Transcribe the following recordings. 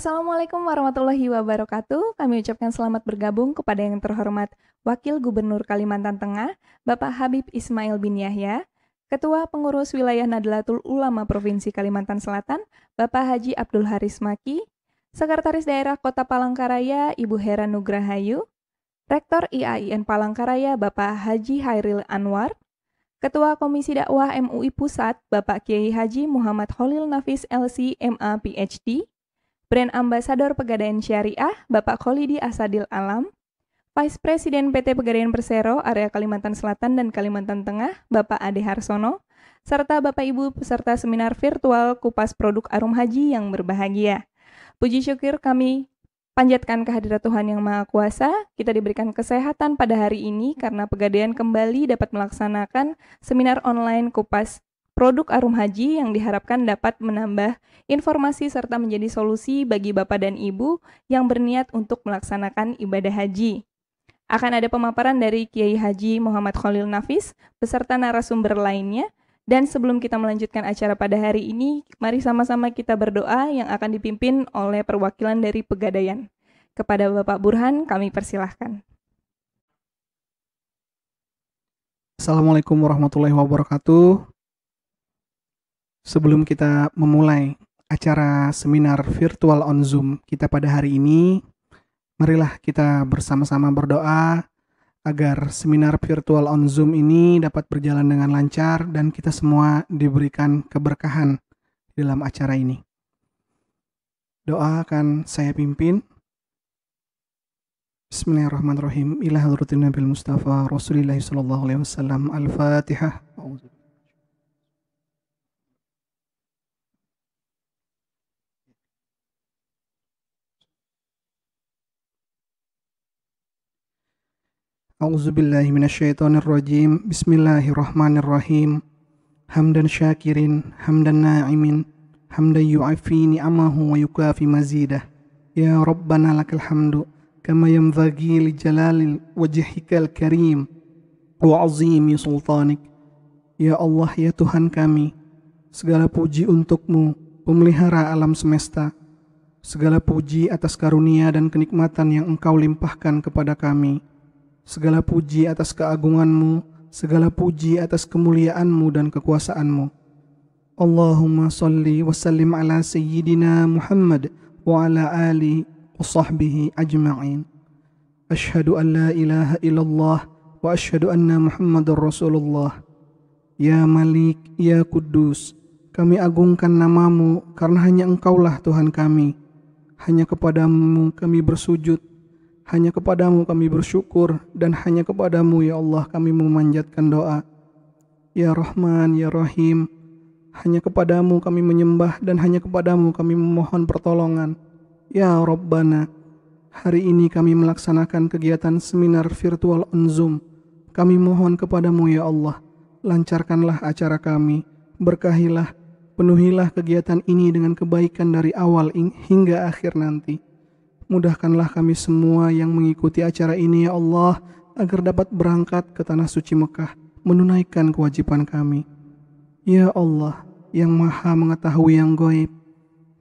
Assalamualaikum warahmatullahi wabarakatuh. Kami ucapkan selamat bergabung kepada yang terhormat Wakil Gubernur Kalimantan Tengah, Bapak Habib Ismail bin Yahya, Ketua Pengurus Wilayah Nadlatul Ulama Provinsi Kalimantan Selatan, Bapak Haji Abdul Haris Maki, Sekretaris Daerah Kota Palangkaraya, Ibu Hera Nugrahayu, Rektor IAIN Palangkaraya, Bapak Haji Hairil Anwar, Ketua Komisi Dakwah MUI Pusat, Bapak Kiai Haji Muhammad Khalil Nafis LC MA PhD, Brand Ambassador Pegadaian Syariah, Bapak Kholidi Asadil Alam, Vice Presiden PT Pegadaian Persero Area Kalimantan Selatan dan Kalimantan Tengah, Bapak Ade Harsono, serta Bapak Ibu peserta seminar virtual Kupas Produk Arum Haji yang berbahagia. Puji syukur kami panjatkan kehadirat Tuhan Yang Maha Kuasa, kita diberikan kesehatan pada hari ini karena Pegadaian kembali dapat melaksanakan seminar online Kupas Produk Arum Haji yang diharapkan dapat menambah informasi serta menjadi solusi bagi Bapak dan Ibu yang berniat untuk melaksanakan ibadah haji. Akan ada pemaparan dari Kiai Haji Muhammad Khalil Nafis beserta narasumber lainnya. Dan sebelum kita melanjutkan acara pada hari ini, mari sama-sama kita berdoa yang akan dipimpin oleh perwakilan dari Pegadaian. Kepada Bapak Burhan, kami persilahkan. Assalamualaikum warahmatullahi wabarakatuh. Sebelum kita memulai acara seminar virtual on Zoom kita pada hari ini, marilah kita bersama-sama berdoa agar seminar virtual on Zoom ini dapat berjalan dengan lancar dan kita semua diberikan keberkahan dalam acara ini. Doa akan saya pimpin. Bismillahirrahmanirrahim. Ila hadratin Nabil Mustafa Rasulillah sallallahu alaihi wasallam. Al-Fatihah. A'udzubillahi minasyaitonirrajim. Bismillahirrahmanirrahim. Hamdan syakirin, hamdan na'imin, hamdan yu'afi ni'amahu wa yukafi mazidah. Ya Rabbana lakal hamdu kama yanbaghi li jalali wajhikal karim wa azimi sultanik. Ya Allah, ya Tuhan kami, segala puji untukmu, pemelihara alam semesta. Segala puji atas karunia dan kenikmatan yang Engkau limpahkan kepada kami. Segala puji atas keagungan-Mu, segala puji atas kemuliaan-Mu dan kekuasaan-Mu. Allahumma salli wa sallim ala Sayyidina Muhammad wa ala alihi wa sahbihi ajma'in. Ashhadu an la ilaha illallah wa ashhadu anna Muhammadar Rasulullah. Ya Malik, ya Kudus, kami agungkan nama-Mu karena hanya Engkaulah Tuhan kami. Hanya kepadamu kami bersujud, hanya kepadamu kami bersyukur, dan hanya kepadamu ya Allah kami memanjatkan doa. Ya Rahman, ya Rahim, hanya kepadamu kami menyembah dan hanya kepadamu kami memohon pertolongan. Ya Rabbana, hari ini kami melaksanakan kegiatan seminar virtual on Zoom. Kami mohon kepadamu ya Allah, lancarkanlah acara kami, berkahilah, penuhilah kegiatan ini dengan kebaikan dari awal hingga akhir nanti. Mudahkanlah kami semua yang mengikuti acara ini ya Allah, agar dapat berangkat ke Tanah Suci Mekah, menunaikan kewajiban kami. Ya Allah, yang maha mengetahui yang gaib,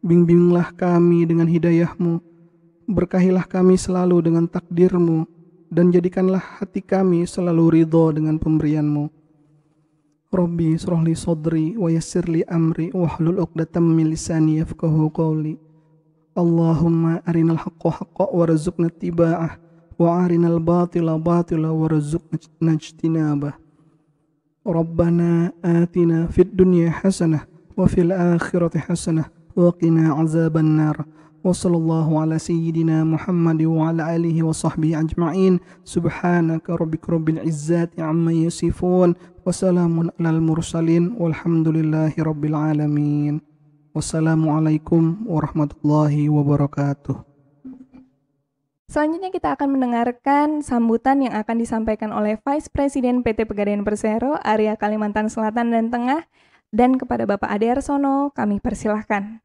bimbinglah kami dengan hidayah-Mu, berkahilah kami selalu dengan takdir-Mu, dan jadikanlah hati kami selalu ridho dengan pemberian-Mu. Rabbi shrahli sadri wa yassirli amri wahlul 'uqdatam min lisani yafqahu qawli. Allahumma arinal haqqa haqqa warzuqna ittiba'ah wa arinal batila batila warzuqna ijtinabah. Rabbana atina fid dunya hasanah wa fil akhirati hasanah wa qina azaban nar. Wa sallallahu ala sayyidina Muhammad wa ala alihi wa sahbihi ajma'in. Subhanaka rabbika rabbil izzati amma yasifun wa salamun alal mursalin walhamdulillahi rabbil alamin. Wassalamualaikum warahmatullahi wabarakatuh. Selanjutnya kita akan mendengarkan sambutan yang akan disampaikan oleh Vice Presiden PT Pegadaian Persero Area Kalimantan Selatan dan Tengah, dan kepada Bapak Ade Harsono kami persilahkan.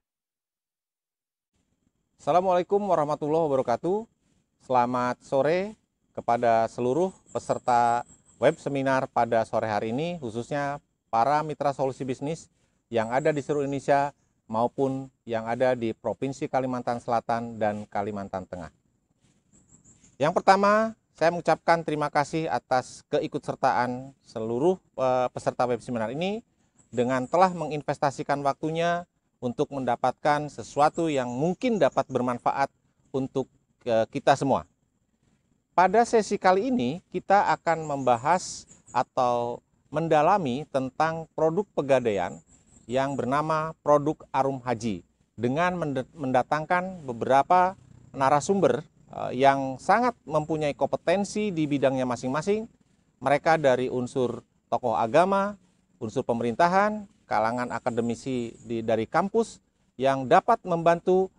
Assalamualaikum warahmatullahi wabarakatuh. Selamat sore kepada seluruh peserta web seminar pada sore hari ini, khususnya para mitra solusi bisnis yang ada di seluruh Indonesia maupun yang ada di Provinsi Kalimantan Selatan dan Kalimantan Tengah. Yang pertama, saya mengucapkan terima kasih atas keikutsertaan seluruh peserta web seminar ini dengan telah menginvestasikan waktunya untuk mendapatkan sesuatu yang mungkin dapat bermanfaat untuk kita semua. Pada sesi kali ini kita akan membahas atau mendalami tentang produk pegadaian yang bernama produk Arum Haji dengan mendatangkan beberapa narasumber yang sangat mempunyai kompetensi di bidangnya masing-masing. Mereka dari unsur tokoh agama, unsur pemerintahan, kalangan akademisi dari kampus yang dapat membantu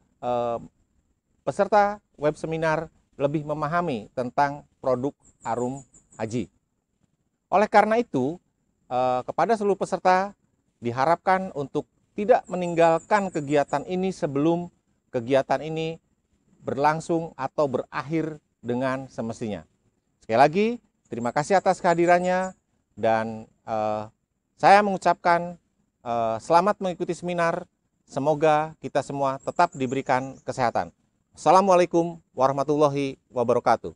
peserta web seminar lebih memahami tentang produk Arum Haji. Oleh karena itu, kepada seluruh peserta diharapkan untuk tidak meninggalkan kegiatan ini sebelum kegiatan ini berlangsung atau berakhir dengan semestinya. Sekali lagi, terima kasih atas kehadirannya dan saya mengucapkan selamat mengikuti seminar. Semoga kita semua tetap diberikan kesehatan. Assalamualaikum warahmatullahi wabarakatuh.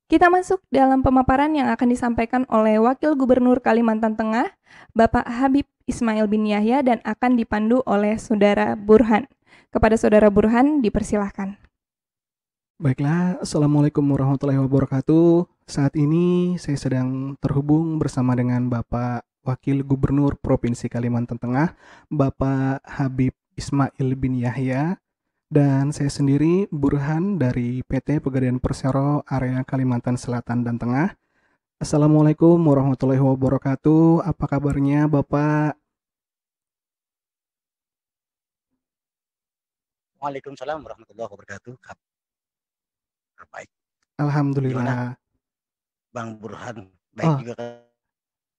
Kita masuk dalam pemaparan yang akan disampaikan oleh Wakil Gubernur Kalimantan Tengah, Bapak Habib Ismail bin Yahya, dan akan dipandu oleh Saudara Burhan. Kepada Saudara Burhan, dipersilahkan. Baiklah, Assalamualaikum warahmatullahi wabarakatuh. Saat ini saya sedang terhubung bersama dengan Bapak Wakil Gubernur Provinsi Kalimantan Tengah, Bapak Habib Ismail bin Yahya, dan saya sendiri Burhan dari PT Pegadaian Persero Area Kalimantan Selatan dan Tengah. Assalamualaikum warahmatullahi wabarakatuh. Apa kabarnya Bapak? Waalaikumsalam warahmatullahi wabarakatuh. Baik. Alhamdulillah. Bang Burhan, baik juga kan?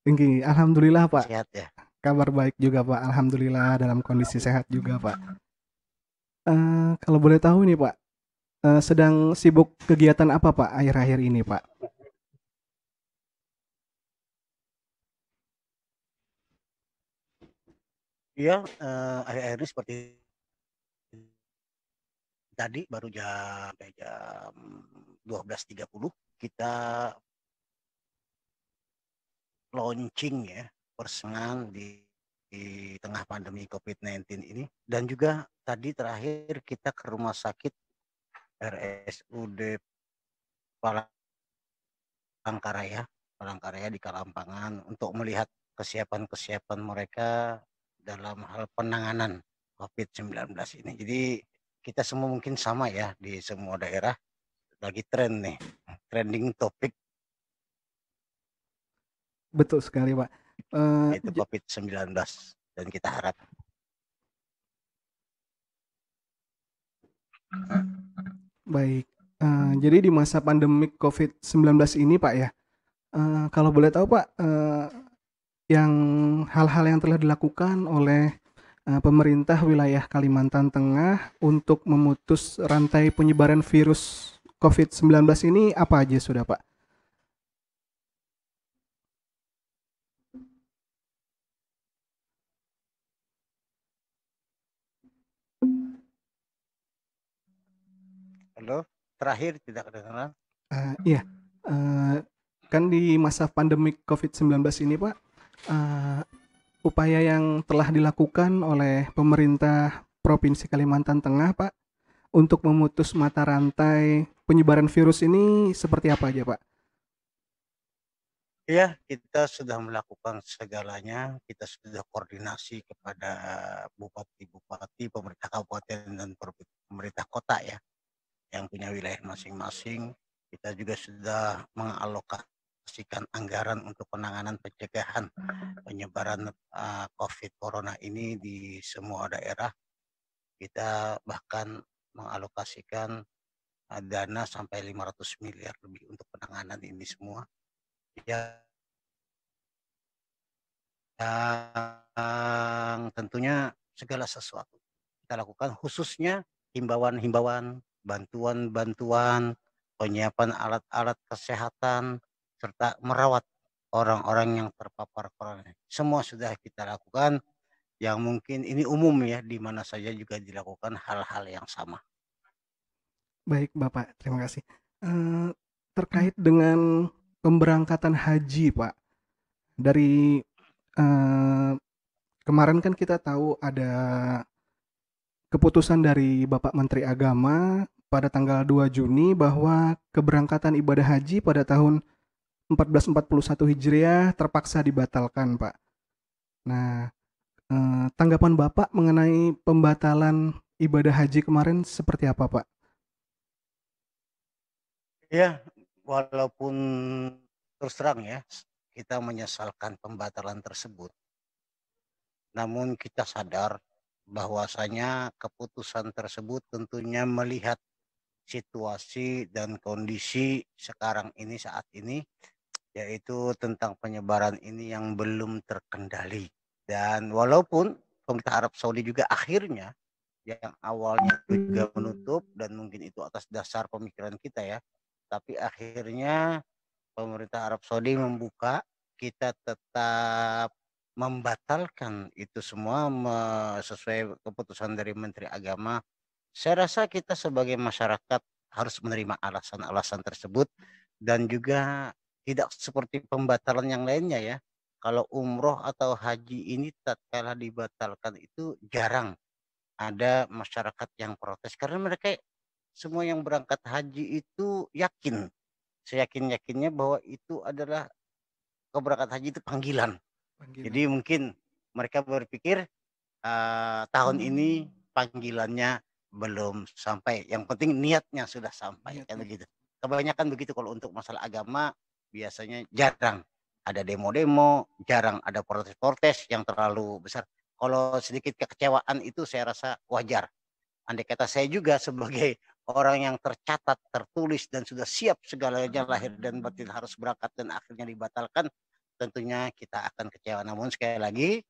Tinggi. Alhamdulillah Pak. Sehat ya? Kabar baik juga Pak. Alhamdulillah dalam kondisi sehat juga Pak. Kalau boleh tahu nih Pak, sedang sibuk kegiatan apa Pak akhir-akhir ini Pak? Iya, akhir-akhir ini seperti tadi baru jam 12.30 kita launching ya persengan di tengah pandemi COVID-19 ini, dan juga tadi terakhir kita ke rumah sakit RSUD Palangkaraya di Kalampangan untuk melihat kesiapan mereka dalam hal penanganan COVID-19 ini. Jadi kita semua mungkin sama ya, di semua daerah lagi trending topik. Betul sekali Pak. Itu COVID-19, dan kita harap baik. Jadi di masa pandemik COVID-19 ini Pak ya, kalau boleh tahu Pak, yang hal-hal yang telah dilakukan oleh pemerintah wilayah Kalimantan Tengah untuk memutus rantai penyebaran virus COVID-19 ini apa aja sudah Pak? halo, terakhir tidak kedengaran. Iya, kan di masa pandemik COVID-19 ini Pak, upaya yang telah dilakukan oleh pemerintah Provinsi Kalimantan Tengah Pak untuk memutus mata rantai penyebaran virus ini seperti apa aja Pak? Ya, kita sudah melakukan segalanya. Kita sudah koordinasi kepada bupati-bupati, pemerintah kabupaten dan pemerintah kota ya, yang punya wilayah masing-masing. Kita juga sudah mengalokasikan anggaran untuk penanganan pencegahan penyebaran COVID Corona ini di semua daerah. Kita bahkan mengalokasikan dana sampai 500 miliar lebih untuk penanganan ini semua. Yang tentunya segala sesuatu kita lakukan, khususnya himbauan-himbauan, bantuan-bantuan, penyiapan alat-alat kesehatan, serta merawat orang-orang yang terpapar corona. Semua sudah kita lakukan. yang mungkin ini umum ya, di mana saja juga dilakukan hal-hal yang sama. Baik Bapak, terima kasih. Terkait dengan pemberangkatan haji Pak, dari kemarin kan kita tahu ada keputusan dari Bapak Menteri Agama pada tanggal 2 Juni bahwa keberangkatan ibadah haji pada tahun 1441 Hijriah terpaksa dibatalkan Pak. Nah, tanggapan Bapak mengenai pembatalan ibadah haji kemarin seperti apa Pak? Ya, walaupun terus terang ya, kita menyesalkan pembatalan tersebut, namun kita sadar bahwasanya keputusan tersebut tentunya melihat situasi dan kondisi sekarang ini, saat ini, yaitu tentang penyebaran ini yang belum terkendali. Dan walaupun pemerintah Arab Saudi juga akhirnya yang awalnya juga menutup, dan mungkin itu atas dasar pemikiran kita ya, tapi akhirnya pemerintah Arab Saudi membuka, kita tetap membatalkan itu semua sesuai keputusan dari Menteri Agama. Saya rasa kita sebagai masyarakat harus menerima alasan-alasan tersebut, dan juga tidak seperti pembatalan yang lainnya ya. Kalau umroh atau haji ini tatkala dibatalkan itu jarang ada masyarakat yang protes, karena mereka semua yang berangkat haji itu yakin, seyakin-yakinnya bahwa itu adalah keberangkatan haji itu panggilan. Jadi mungkin mereka berpikir tahun ini panggilannya belum sampai, yang penting niatnya sudah sampai, kan begitu. Kebanyakan begitu kalau untuk masalah agama, biasanya jarang ada demo-demo, jarang ada protes-protes yang terlalu besar. Kalau sedikit kekecewaan itu saya rasa wajar. Andai kata saya juga sebagai orang yang tercatat, tertulis, dan sudah siap segalanya lahir dan batin harus berangkat dan akhirnya dibatalkan, tentunya kita akan kecewa. Namun sekali lagi,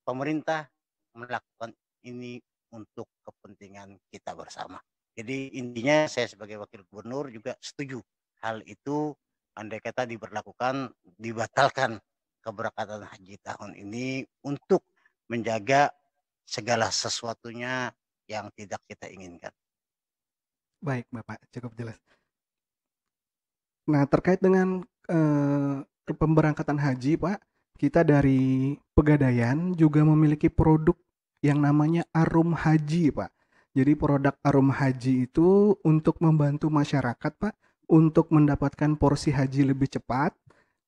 pemerintah melakukan ini untuk kepentingan kita bersama. Jadi intinya saya sebagai wakil gubernur juga setuju hal itu, andai kata dibatalkan keberangkatan haji tahun ini untuk menjaga segala sesuatunya yang tidak kita inginkan. Baik Bapak, cukup jelas. Nah, terkait dengan pemberangkatan haji Pak, kita dari Pegadaian juga memiliki produk yang namanya Arum Haji Pak. Jadi produk Arum Haji itu untuk membantu masyarakat Pak untuk mendapatkan porsi haji lebih cepat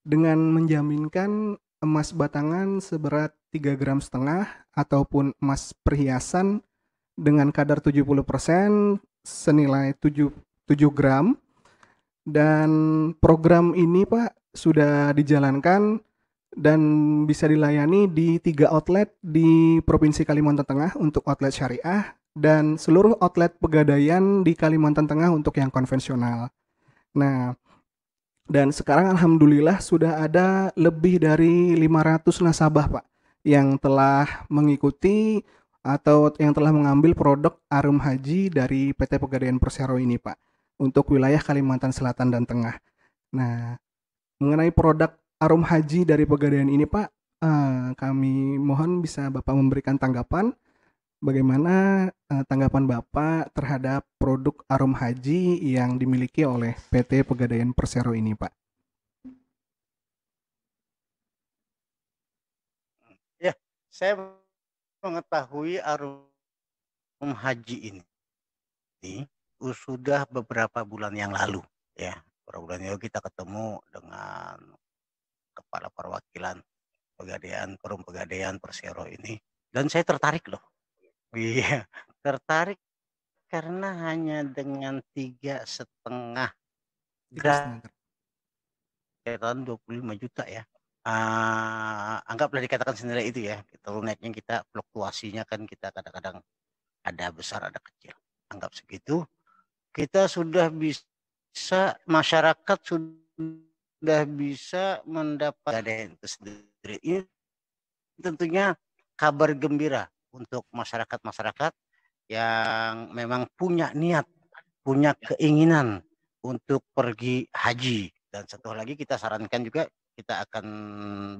dengan menjaminkan emas batangan seberat 3,5 gram ataupun emas perhiasan dengan kadar 70% senilai 7 gram. Dan program ini Pak sudah dijalankan dan bisa dilayani di 3 outlet di Provinsi Kalimantan Tengah untuk outlet syariah dan seluruh outlet Pegadaian di Kalimantan Tengah untuk yang konvensional. Nah, dan sekarang alhamdulillah sudah ada lebih dari 500 nasabah Pak yang telah mengikuti atau yang telah mengambil produk Arum Haji dari PT Pegadaian Persero ini Pak untuk wilayah Kalimantan Selatan dan Tengah. Nah, mengenai produk Arum Haji dari Pegadaian ini Pak, kami mohon bisa Bapak memberikan tanggapan. Bagaimana tanggapan Bapak terhadap produk Arum Haji yang dimiliki oleh PT Pegadaian Persero ini Pak? Ya, saya mengetahui Arum Haji ini sudah beberapa bulan yang lalu ya. Beberapa bulan yang lalu kita ketemu dengan kepala perwakilan Pegadaian, Perum Pegadaian Persero ini, dan saya tertarik loh. Iya, tertarik karena hanya dengan 3,5 gram, 25 juta ya. Anggaplah dikatakan senilai itu ya. Kalau naiknya kita fluktuasinya kan kita kadang-kadang ada besar ada kecil. Anggap segitu, kita sudah bisa, masyarakat sudah bisa mendapat itu sendiri. Ini tentunya kabar gembira untuk masyarakat-masyarakat yang memang punya niat, punya keinginan untuk pergi haji. Dan satu lagi kita sarankan juga kita akan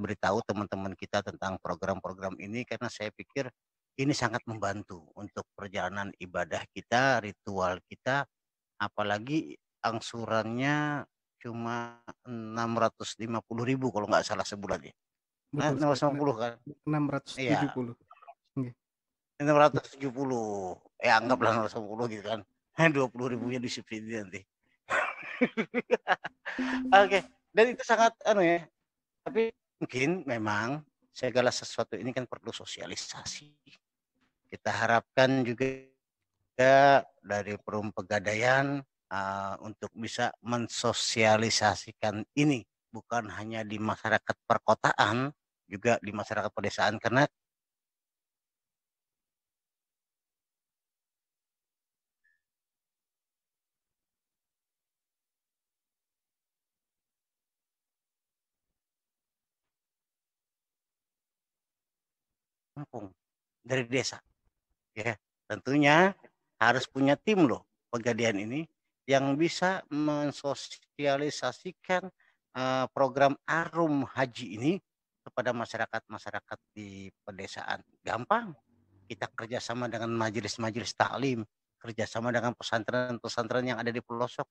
beritahu teman-teman kita tentang program-program ini karena saya pikir ini sangat membantu untuk perjalanan ibadah kita, ritual kita, apalagi angsurannya cuma 650.000 kalau nggak salah sebulan ya. Betul sekali. 650 kan? Iya, 670. Nggih. 670. Ya anggaplah 650 gitu kan. 20.000-nya disubsidi nanti. Oke, dan itu sangat ya. Tapi mungkin memang segala sesuatu ini kan perlu sosialisasi. Kita harapkan juga dari Perum Pegadaian untuk bisa mensosialisasikan ini bukan hanya di masyarakat perkotaan, juga di masyarakat pedesaan karena kampung dari desa ya. Tentunya harus punya tim loh Pegadaian ini yang bisa mensosialisasikan program Arum Haji ini kepada masyarakat-masyarakat di pedesaan. Gampang, kita kerjasama dengan majelis-majelis taklim, kerjasama dengan pesantren-pesantren yang ada di pelosok.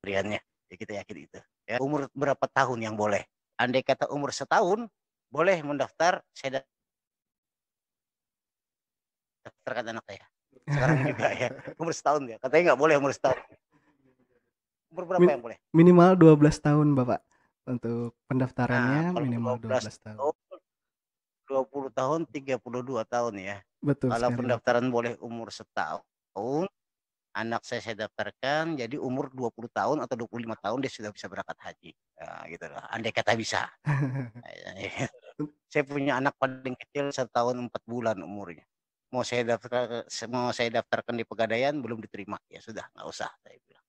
Pemberiannya, ya kita yakin itu. Ya, umur berapa tahun yang boleh? Andai kata umur setahun, boleh mendaftar. Saya daftarkan anak saya. Sekarang juga ya, umur setahun ya. Katanya nggak boleh umur setahun. Umur berapa yang boleh? Minimal 12 tahun, Bapak. Untuk pendaftarannya minimal 12 tahun. 20 tahun, 32 tahun ya. Betul Kalau sekali, pendaftaran Bapak boleh umur setahun, anak saya daftarkan jadi umur 20 tahun atau 25 tahun dia sudah bisa berangkat haji. Nah, gitu loh. Andai kata bisa. Saya punya anak paling kecil 1 tahun 4 bulan umurnya. Mau saya daftarkan di Pegadaian belum diterima. Ya sudah, nggak usah saya bilang.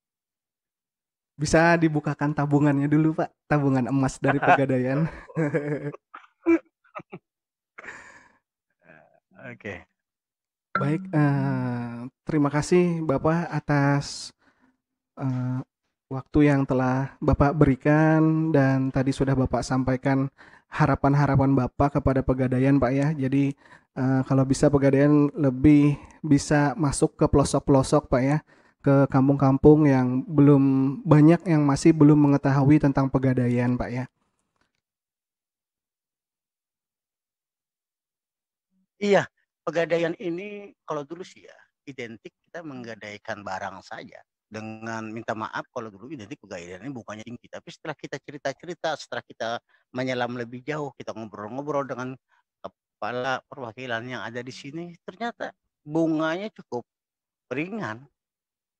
Bisa dibukakan tabungannya dulu, Pak. Tabungan emas dari Pegadaian. Oke. Baik, terima kasih Bapak atas waktu yang telah Bapak berikan dan tadi sudah Bapak sampaikan harapan-harapan Bapak kepada Pegadaian, Pak ya. Jadi kalau bisa Pegadaian lebih bisa masuk ke pelosok-pelosok, Pak ya, ke kampung-kampung yang masih belum mengetahui tentang Pegadaian, Pak ya. Iya, Pegadaian ini kalau dulu sih ya identik kita menggadaikan barang saja. Dengan minta maaf kalau dulu identik Pegadaian ini bukannya tinggi, tapi setelah kita cerita-cerita, setelah kita menyelam lebih jauh, kita ngobrol-ngobrol dengan kepala perwakilan yang ada di sini, ternyata bunganya cukup ringan.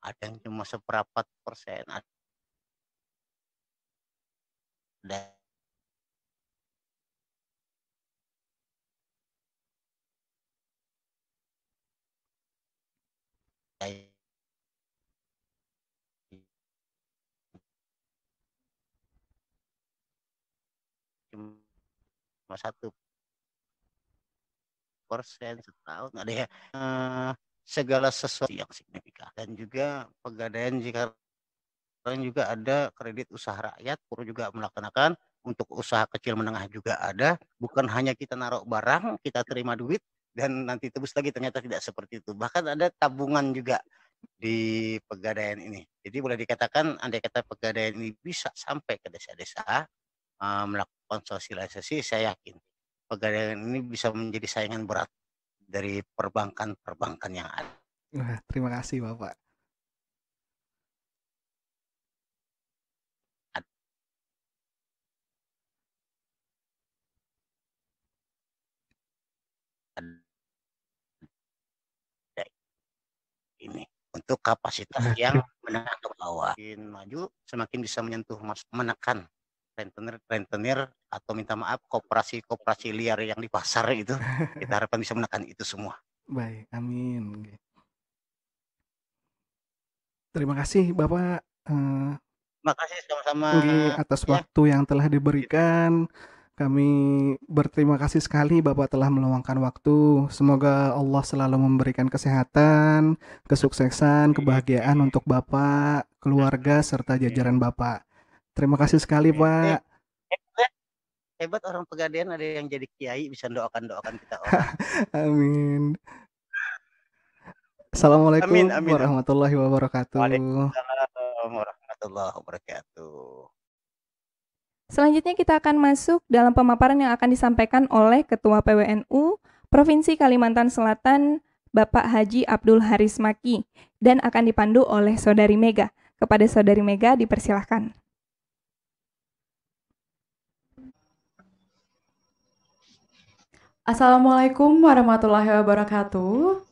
Ada yang cuma seperempat persen, ada cuma 1% setahun ada ya. Segala sesuatu yang signifikan dan juga Pegadaian jika juga ada kredit usaha rakyat, perlu juga melaksanakan untuk usaha kecil menengah juga ada, bukan hanya kita naruh barang, kita terima duit dan nanti tebus lagi, ternyata tidak seperti itu. Bahkan ada tabungan juga di Pegadaian ini. Jadi boleh dikatakan andai kata Pegadaian ini bisa sampai ke desa-desa melakukan sosialisasi, saya yakin Pegadaian ini bisa menjadi saingan berat dari perbankan-perbankan yang ada. Wah, terima kasih Bapak. Ini untuk kapasitas yang menengah ke bawah, semakin maju semakin bisa menyentuh menekan rentenir atau minta maaf koperasi liar yang di pasar itu. Kita harapkan bisa menekan itu semua. Baik, amin. Terima kasih Bapak Makasih sama-sama atas ya. waktu yang telah diberikan. Kami berterima kasih sekali Bapak telah meluangkan waktu. Semoga Allah selalu memberikan kesehatan, kesuksesan, kebahagiaan untuk Bapak, keluarga, serta jajaran Bapak. Terima kasih sekali Eh, Pak. hebat, hebat orang Pegadaian ada yang jadi kiai bisa doakan kita orang. Amin. Amin, Assalamualaikum amin, amin. warahmatullahi wabarakatuh. Waalaikumsalam warahmatullahi wabarakatuh. Selanjutnya kita akan masuk dalam pemaparan yang akan disampaikan oleh Ketua PWNU Provinsi Kalimantan Selatan, Bapak Haji Abdul Haris Maki, dan akan dipandu oleh Saudari Mega. Kepada Saudari Mega dipersilahkan. Assalamualaikum warahmatullahi wabarakatuh.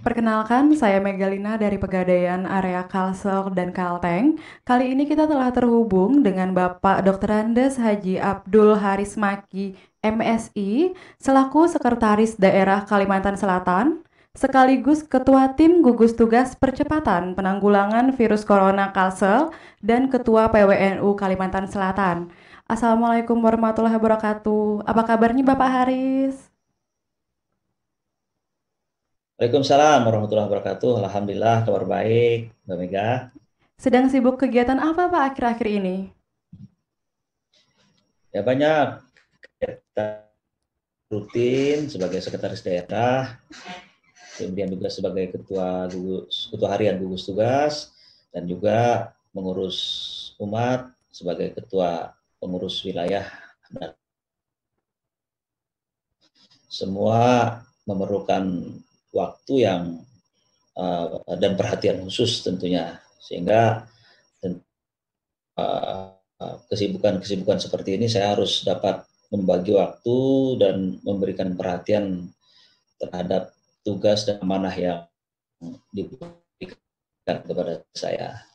Perkenalkan, saya Megalina dari Pegadaian Area Kalsel dan Kalteng. Kali ini kita telah terhubung dengan Bapak Dr. Andes Haji Abdul Haris Maki, MSI, selaku Sekretaris Daerah Kalimantan Selatan, sekaligus Ketua Tim Gugus Tugas Percepatan Penanggulangan Virus Corona Kalsel dan Ketua PWNU Kalimantan Selatan. Assalamualaikum warahmatullahi wabarakatuh. Apa kabarnya Bapak Haris? Waalaikumsalam warahmatullahi wabarakatuh. Alhamdulillah kabar baik, Mbak Mega. Sedang sibuk kegiatan apa Pak akhir-akhir ini? Ya banyak kegiatan rutin sebagai sekretaris daerah, kemudian juga sebagai ketua harian gugus tugas, dan juga mengurus umat sebagai ketua pengurus wilayah. Semua memerlukan waktu yang dan perhatian khusus tentunya, sehingga kesibukan seperti ini saya harus dapat membagi waktu dan memberikan perhatian terhadap tugas dan amanah yang diberikan kepada saya.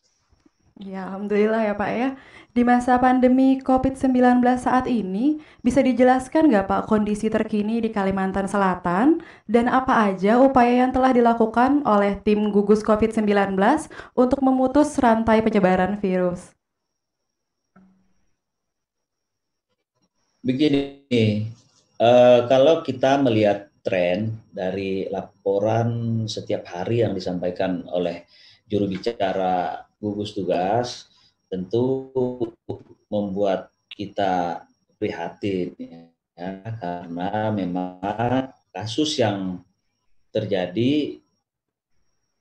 Ya, alhamdulillah ya Pak ya. Di masa pandemi COVID-19 saat ini, bisa dijelaskan nggak Pak kondisi terkini di Kalimantan Selatan dan apa aja upaya yang telah dilakukan oleh tim gugus COVID-19 untuk memutus rantai penyebaran virus? Begini, kalau kita melihat tren dari laporan setiap hari yang disampaikan oleh juru bicara gugus tugas, tentu membuat kita prihatin ya, karena memang kasus yang terjadi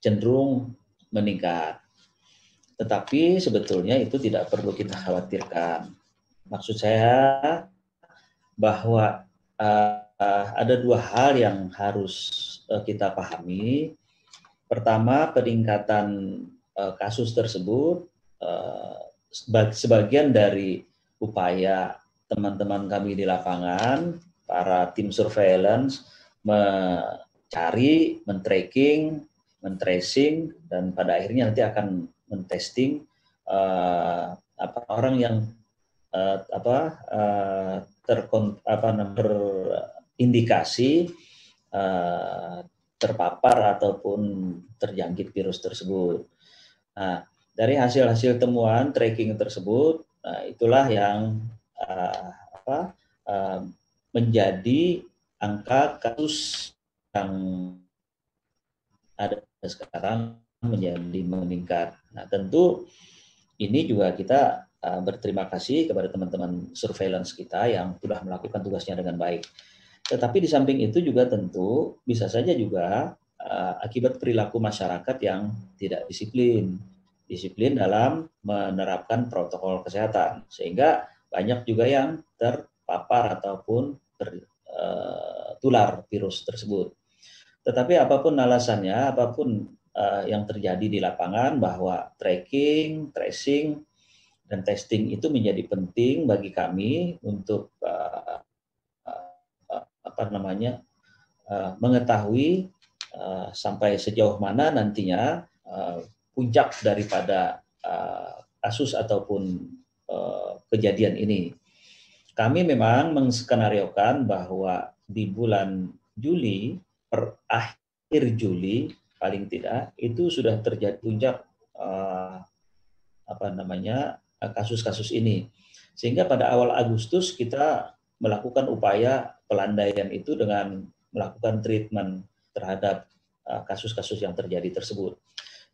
cenderung meningkat. Tetapi sebetulnya itu tidak perlu kita khawatirkan. Maksud saya bahwa ada dua hal yang harus kita pahami. Pertama, peningkatan kasus tersebut sebagian dari upaya teman-teman kami di lapangan, para tim surveillance, mencari, men-tracking, men-tracing, dan pada akhirnya nanti akan men-testing orang yang terindikasi terpapar ataupun terjangkit virus tersebut. Nah, dari hasil-hasil temuan tracking tersebut, itulah yang menjadi angka kasus yang ada sekarang menjadi meningkat. Nah, tentu ini juga kita berterima kasih kepada teman-teman surveillance kita yang sudah melakukan tugasnya dengan baik. Tetapi di samping itu juga tentu bisa saja juga akibat perilaku masyarakat yang tidak disiplin dalam menerapkan protokol kesehatan, sehingga banyak juga yang terpapar ataupun tertular virus tersebut. Tetapi apapun alasannya, apapun yang terjadi di lapangan, bahwa tracking, tracing, dan testing itu menjadi penting bagi kami untuk mengetahui sampai sejauh mana nantinya puncak daripada kasus ataupun kejadian ini. Kami memang menskenariokan bahwa di bulan Juli, per akhir Juli paling tidak, itu sudah terjadi puncak kasus-kasus ini. Sehingga pada awal Agustus kita melakukan upaya pelandaian itu dengan melakukan treatment terhadap kasus-kasus yang terjadi tersebut.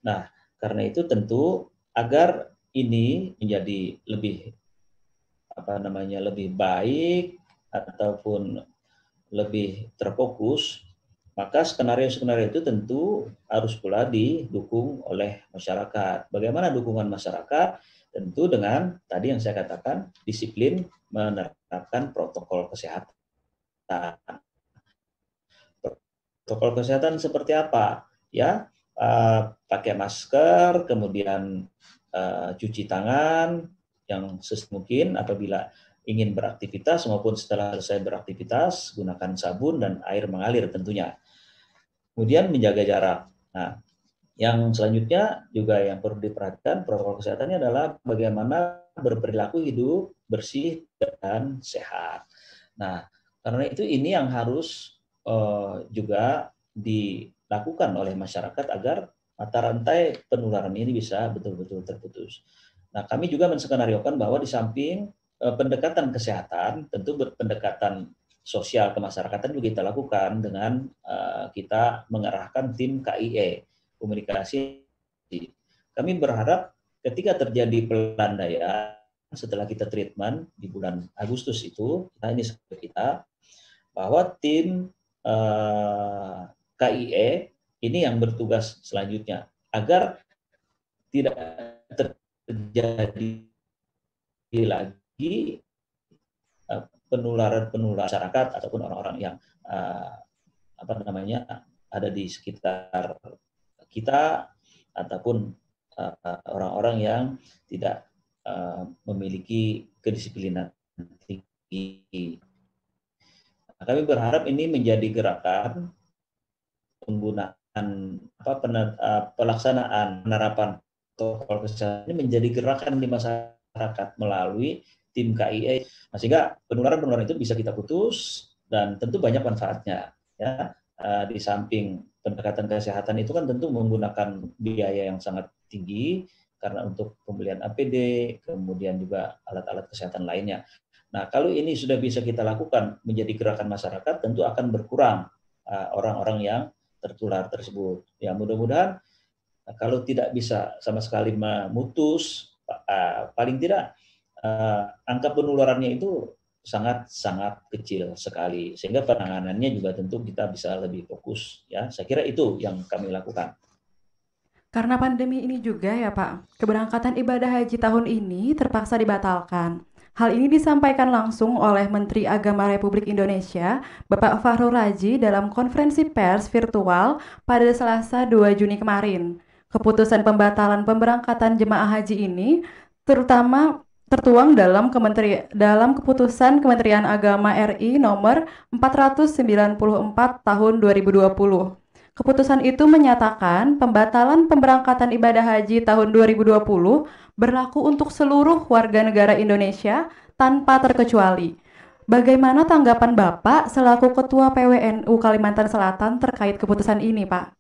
Nah, karena itu tentu agar ini menjadi lebih lebih baik ataupun lebih terfokus, maka skenario-skenario itu tentu harus pula didukung oleh masyarakat. Bagaimana dukungan masyarakat? Tentu dengan tadi yang saya katakan, disiplin menerapkan protokol kesehatan. Protokol kesehatan seperti apa? Ya, pakai masker, kemudian cuci tangan yang semungkin apabila ingin beraktivitas maupun setelah selesai beraktivitas, gunakan sabun dan air mengalir tentunya. Kemudian menjaga jarak. Nah, yang selanjutnya juga yang perlu diperhatikan protokol kesehatannya adalah bagaimana berperilaku hidup bersih dan sehat. Nah, karena itu ini yang harus juga dilakukan oleh masyarakat agar mata rantai penularan ini bisa betul-betul terputus. Nah, kami juga menskenariokan bahwa di samping pendekatan kesehatan, tentu pendekatan sosial kemasyarakatan juga kita lakukan dengan kita mengerahkan tim KIE, komunikasi. Kami berharap ketika terjadi pelandaian setelah kita treatment di bulan Agustus itu, ini kita bahwa tim KIE ini yang bertugas selanjutnya agar tidak terjadi lagi penularan masyarakat ataupun orang-orang yang ada di sekitar kita ataupun orang-orang yang tidak memiliki kedisiplinan tinggi. Kami berharap ini menjadi gerakan penggunaan pelaksanaan penerapan protokol kesehatan ini menjadi gerakan di masyarakat melalui tim KIE, sehingga penularan itu bisa kita putus dan tentu banyak manfaatnya. Ya, di samping pendekatan kesehatan itu kan tentu menggunakan biaya yang sangat tinggi karena untuk pembelian APD, kemudian juga alat-alat kesehatan lainnya. Nah, kalau ini sudah bisa kita lakukan menjadi gerakan masyarakat, tentu akan berkurang orang-orang yang tertular tersebut. Ya, mudah-mudahan kalau tidak bisa sama sekali memutus, paling tidak angka penularannya itu sangat-sangat kecil sekali, sehingga penanganannya juga tentu kita bisa lebih fokus. Ya, saya kira itu yang kami lakukan. Karena pandemi ini juga ya Pak, keberangkatan ibadah haji tahun ini terpaksa dibatalkan. Hal ini disampaikan langsung oleh Menteri Agama Republik Indonesia, Bapak Fahrul Razi dalam konferensi pers virtual pada Selasa 2 Juni kemarin. Keputusan pembatalan pemberangkatan jemaah haji ini terutama tertuang dalam keputusan Kementerian Agama RI nomor 494 tahun 2020. Keputusan itu menyatakan pembatalan pemberangkatan ibadah haji tahun 2020 berlaku untuk seluruh warga negara Indonesia tanpa terkecuali. Bagaimana tanggapan Bapak selaku Ketua PWNU Kalimantan Selatan terkait keputusan ini, Pak?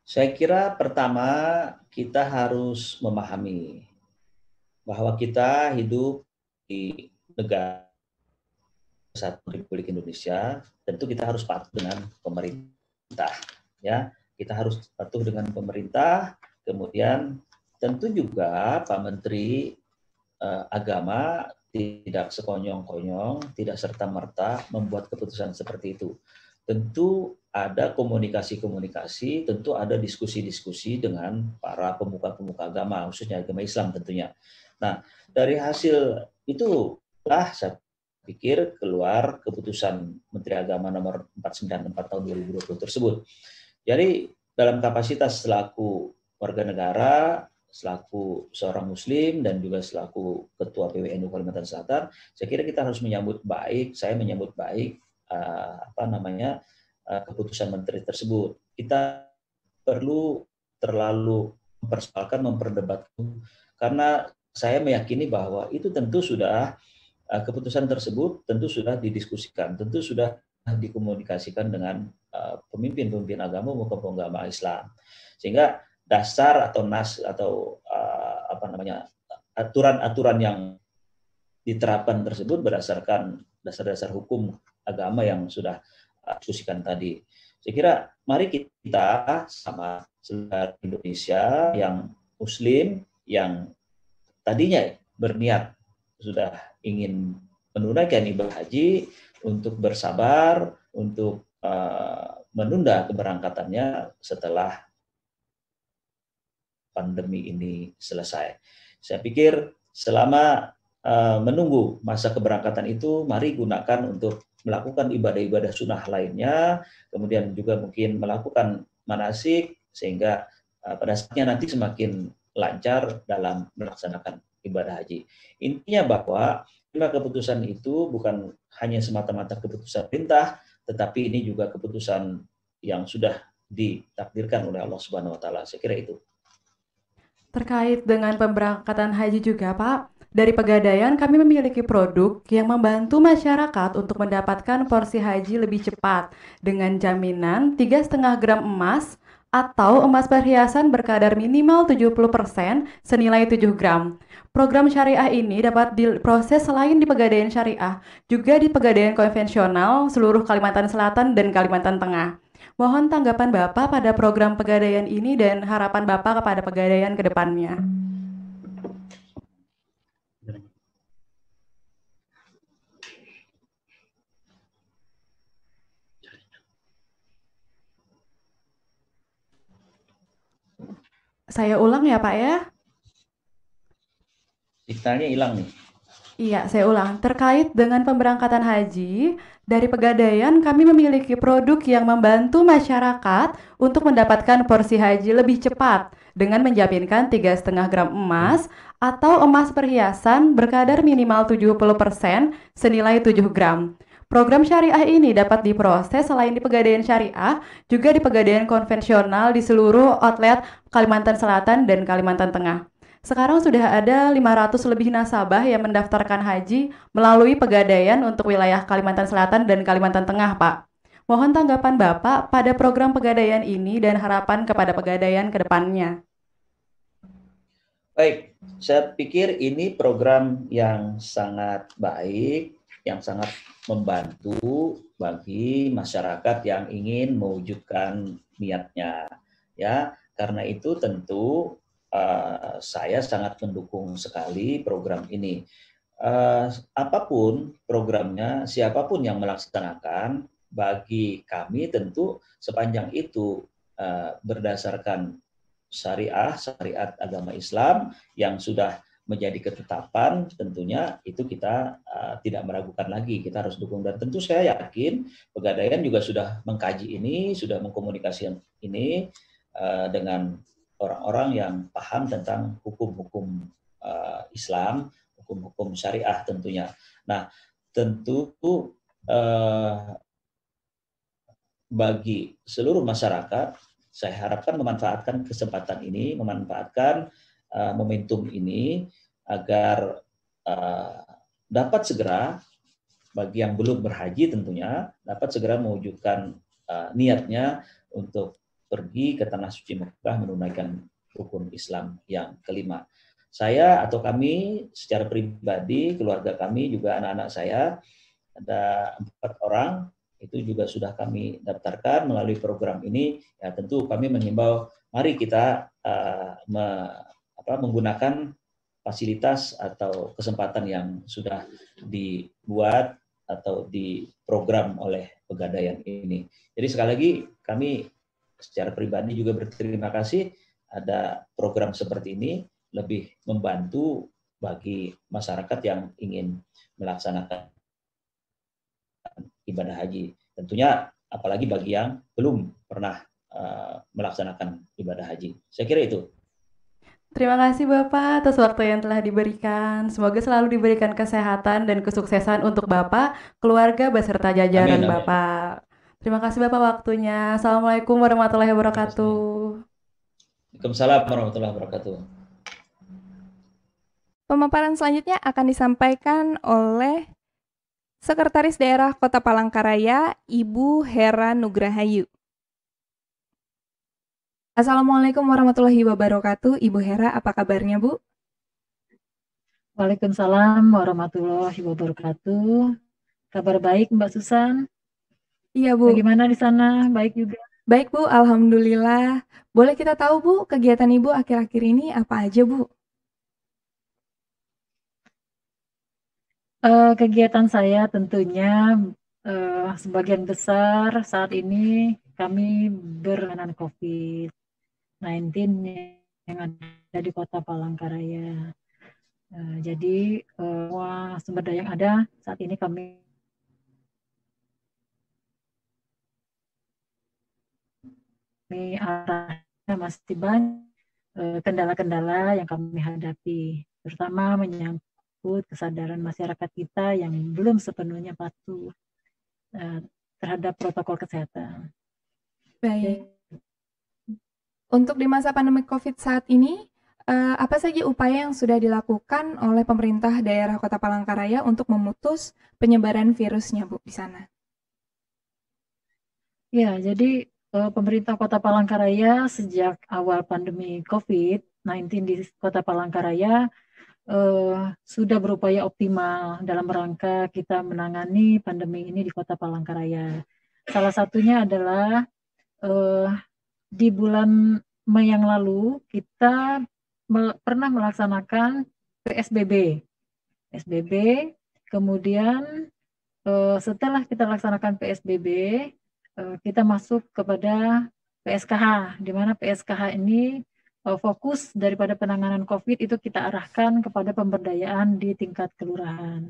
Saya kira pertama kita harus memahami bahwa kita hidup di negara Kesatuan Republik Indonesia, tentu kita harus patuh dengan pemerintah. Ya, kita harus patuh dengan pemerintah. Kemudian tentu juga Pak Menteri Agama tidak sekonyong-konyong, tidak serta-merta membuat keputusan seperti itu. Tentu ada komunikasi-komunikasi, tentu ada diskusi-diskusi dengan para pemuka-pemuka agama, khususnya agama Islam tentunya. Nah, dari hasil itulah saya pikir keluar keputusan Menteri Agama nomor 494 tahun 2020 tersebut. Jadi dalam kapasitas selaku warga negara, selaku seorang Muslim dan juga selaku Ketua PWNU Kalimantan Selatan, saya kira kita harus menyambut baik. Saya menyambut baik keputusan Menteri tersebut. Kita perlu terlalu memperdebatkan karena saya meyakini bahwa itu tentu sudah keputusan tersebut tentu sudah didiskusikan, tentu sudah dikomunikasikan dengan pemimpin-pemimpin agama maupun pengagama Islam, sehingga dasar atau nas atau aturan-aturan yang diterapkan tersebut berdasarkan dasar-dasar hukum agama yang sudah diskusikan tadi. Saya kira mari kita sama seluruh Indonesia yang Muslim yang tadinya berniat sudah ingin menunaikan ibadah haji untuk bersabar untuk menunda keberangkatannya setelah pandemi ini selesai. Saya pikir selama menunggu masa keberangkatan itu, mari gunakan untuk melakukan ibadah-ibadah sunnah lainnya, kemudian juga mungkin melakukan manasik, sehingga pada saatnya nanti semakin lancar dalam melaksanakan ibadah haji. Intinya bahwa keputusan itu bukan hanya semata-mata keputusan perintah, tetapi ini juga keputusan yang sudah ditakdirkan oleh Allah Subhanahu wa taala. Saya kira itu. Terkait dengan pemberangkatan haji juga, Pak, dari Pegadaian kami memiliki produk yang membantu masyarakat untuk mendapatkan porsi haji lebih cepat dengan jaminan 3,5 gram emas atau emas perhiasan berkadar minimal 70% senilai 7 gram. Program syariah ini dapat diproses selain di Pegadaian Syariah, juga di Pegadaian konvensional seluruh Kalimantan Selatan dan Kalimantan Tengah. Mohon tanggapan Bapak pada program Pegadaian ini dan harapan Bapak kepada Pegadaian ke depannya. Saya ulang ya Pak ya. Signalnya hilang nih. Iya, saya ulang. Terkait dengan pemberangkatan haji, dari Pegadaian kami memiliki produk yang membantu masyarakat untuk mendapatkan porsi haji lebih cepat dengan menjaminkan 3,5 gram emas atau emas perhiasan berkadar minimal 70% senilai 7 gram. Program syariah ini dapat diproses selain di Pegadaian Syariah, juga di Pegadaian konvensional di seluruh outlet Kalimantan Selatan dan Kalimantan Tengah. Sekarang sudah ada 500 lebih nasabah yang mendaftarkan haji melalui Pegadaian untuk wilayah Kalimantan Selatan dan Kalimantan Tengah, Pak. Mohon tanggapan Bapak pada program Pegadaian ini dan harapan kepada Pegadaian ke depannya. Baik, saya pikir ini program yang sangat baik, yang sangat membantu bagi masyarakat yang ingin mewujudkan niatnya. Ya, karena itu tentu saya sangat mendukung sekali program ini. Apapun programnya, siapapun yang melaksanakan, bagi kami tentu sepanjang itu berdasarkan syariat agama Islam yang sudah menjadi ketetapan, tentunya itu kita tidak meragukan lagi, kita harus dukung. Dan tentu saya yakin Pegadaian juga sudah mengkaji ini, sudah mengkomunikasikan ini dengan orang-orang yang paham tentang hukum-hukum Islam, hukum-hukum syariah tentunya. Nah, tentu bagi seluruh masyarakat, saya harapkan memanfaatkan kesempatan ini, memanfaatkan momentum ini agar dapat segera, bagi yang belum berhaji tentunya, dapat segera mewujudkan niatnya untuk pergi ke Tanah Suci Mekah menunaikan rukun Islam yang kelima. Saya atau kami secara pribadi, keluarga kami, juga anak-anak saya, ada 4 orang, itu juga sudah kami daftarkan melalui program ini. Ya tentu kami menghimbau, mari kita menggunakan fasilitas atau kesempatan yang sudah dibuat atau diprogram oleh Pegadaian ini. Jadi sekali lagi kami secara pribadi juga berterima kasih ada program seperti ini, lebih membantu bagi masyarakat yang ingin melaksanakan ibadah haji. Tentunya apalagi bagi yang belum pernah melaksanakan ibadah haji. Saya kira itu. Terima kasih Bapak atas waktu yang telah diberikan. Semoga selalu diberikan kesehatan dan kesuksesan untuk Bapak, keluarga beserta jajaran Amin. Bapak. Terima kasih Bapak waktunya. Assalamualaikum warahmatullahi wabarakatuh. Waalaikumsalam warahmatullahi wabarakatuh. Pemaparan selanjutnya akan disampaikan oleh Sekretaris Daerah Kota Palangkaraya, Ibu Hera Nugrahayu. Assalamualaikum warahmatullahi wabarakatuh. Ibu Hera, apa kabarnya, Bu? Waalaikumsalam warahmatullahi wabarakatuh. Kabar baik, Mbak Susan. Iya, Bu. Bagaimana di sana? Baik juga. Baik, Bu. Alhamdulillah. Boleh kita tahu, Bu, kegiatan Ibu akhir-akhir ini apa aja, Bu? Kegiatan saya tentunya sebagian besar saat ini kami berkenan COVID-19 yang ada di Kota Palangkaraya. Jadi semua sumber daya yang ada saat ini kami arahnya masih banyak kendala-kendala yang kami hadapi, terutama menyangkut kesadaran masyarakat kita yang belum sepenuhnya patuh terhadap protokol kesehatan. Baik. Untuk di masa pandemi COVID saat ini, apa saja upaya yang sudah dilakukan oleh pemerintah daerah Kota Palangkaraya untuk memutus penyebaran virusnya, Bu, di sana? Ya, jadi pemerintah Kota Palangkaraya sejak awal pandemi COVID-19 di Kota Palangkaraya sudah berupaya optimal dalam rangka kita menangani pandemi ini di Kota Palangkaraya. Salah satunya adalah di bulan Mei yang lalu kita pernah melaksanakan PSBB, kemudian setelah kita laksanakan PSBB, kita masuk kepada PSKH, di mana PSKH ini fokus daripada penanganan COVID itu kita arahkan kepada pemberdayaan di tingkat kelurahan.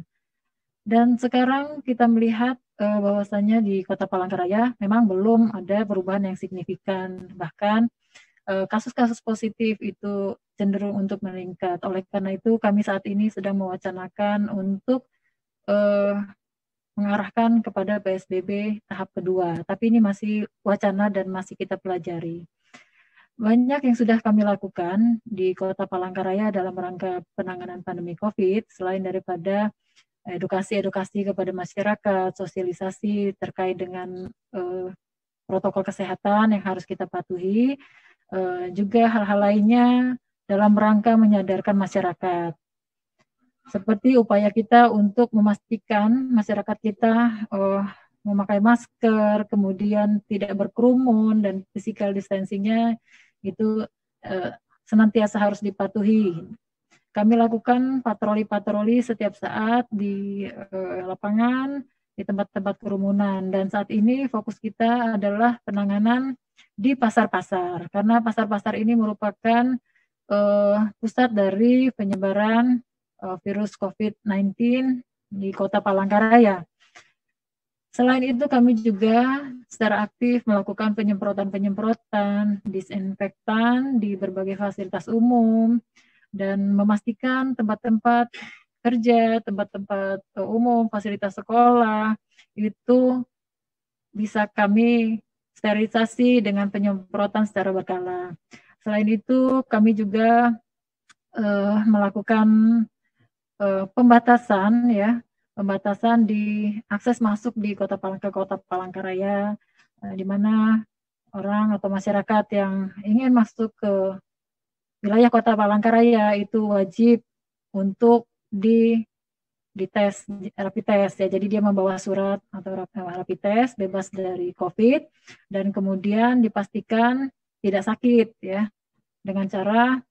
Dan sekarang kita melihat bahwasannya di Kota Palangkaraya memang belum ada perubahan yang signifikan, bahkan kasus-kasus positif itu cenderung untuk meningkat. Oleh karena itu kami saat ini sedang mewacanakan untuk mengarahkan kepada PSBB tahap kedua, tapi ini masih wacana dan masih kita pelajari. Banyak yang sudah kami lakukan di Kota Palangkaraya dalam rangka penanganan pandemi COVID, selain daripada edukasi kepada masyarakat, sosialisasi terkait dengan protokol kesehatan yang harus kita patuhi, juga hal-hal lainnya dalam rangka menyadarkan masyarakat. Seperti upaya kita untuk memastikan masyarakat kita memakai masker, kemudian tidak berkerumun, dan physical distancing-nya itu senantiasa harus dipatuhi. Kami lakukan patroli-patroli setiap saat di lapangan, di tempat-tempat kerumunan, dan saat ini fokus kita adalah penanganan di pasar-pasar, karena pasar-pasar ini merupakan pusat dari penyebaran virus COVID-19 di Kota Palangkaraya. Selain itu kami juga secara aktif melakukan penyemprotan disinfektan di berbagai fasilitas umum dan memastikan tempat-tempat kerja, tempat-tempat umum, fasilitas sekolah itu bisa kami sterilisasi dengan penyemprotan secara berkala. Selain itu kami juga melakukan pembatasan di akses masuk di Kota Palangkaraya, di mana orang atau masyarakat yang ingin masuk ke wilayah Kota Palangkaraya itu wajib untuk dites rapid test ya. Jadi dia membawa surat atau rapid test bebas dari COVID dan kemudian dipastikan tidak sakit ya, dengan cara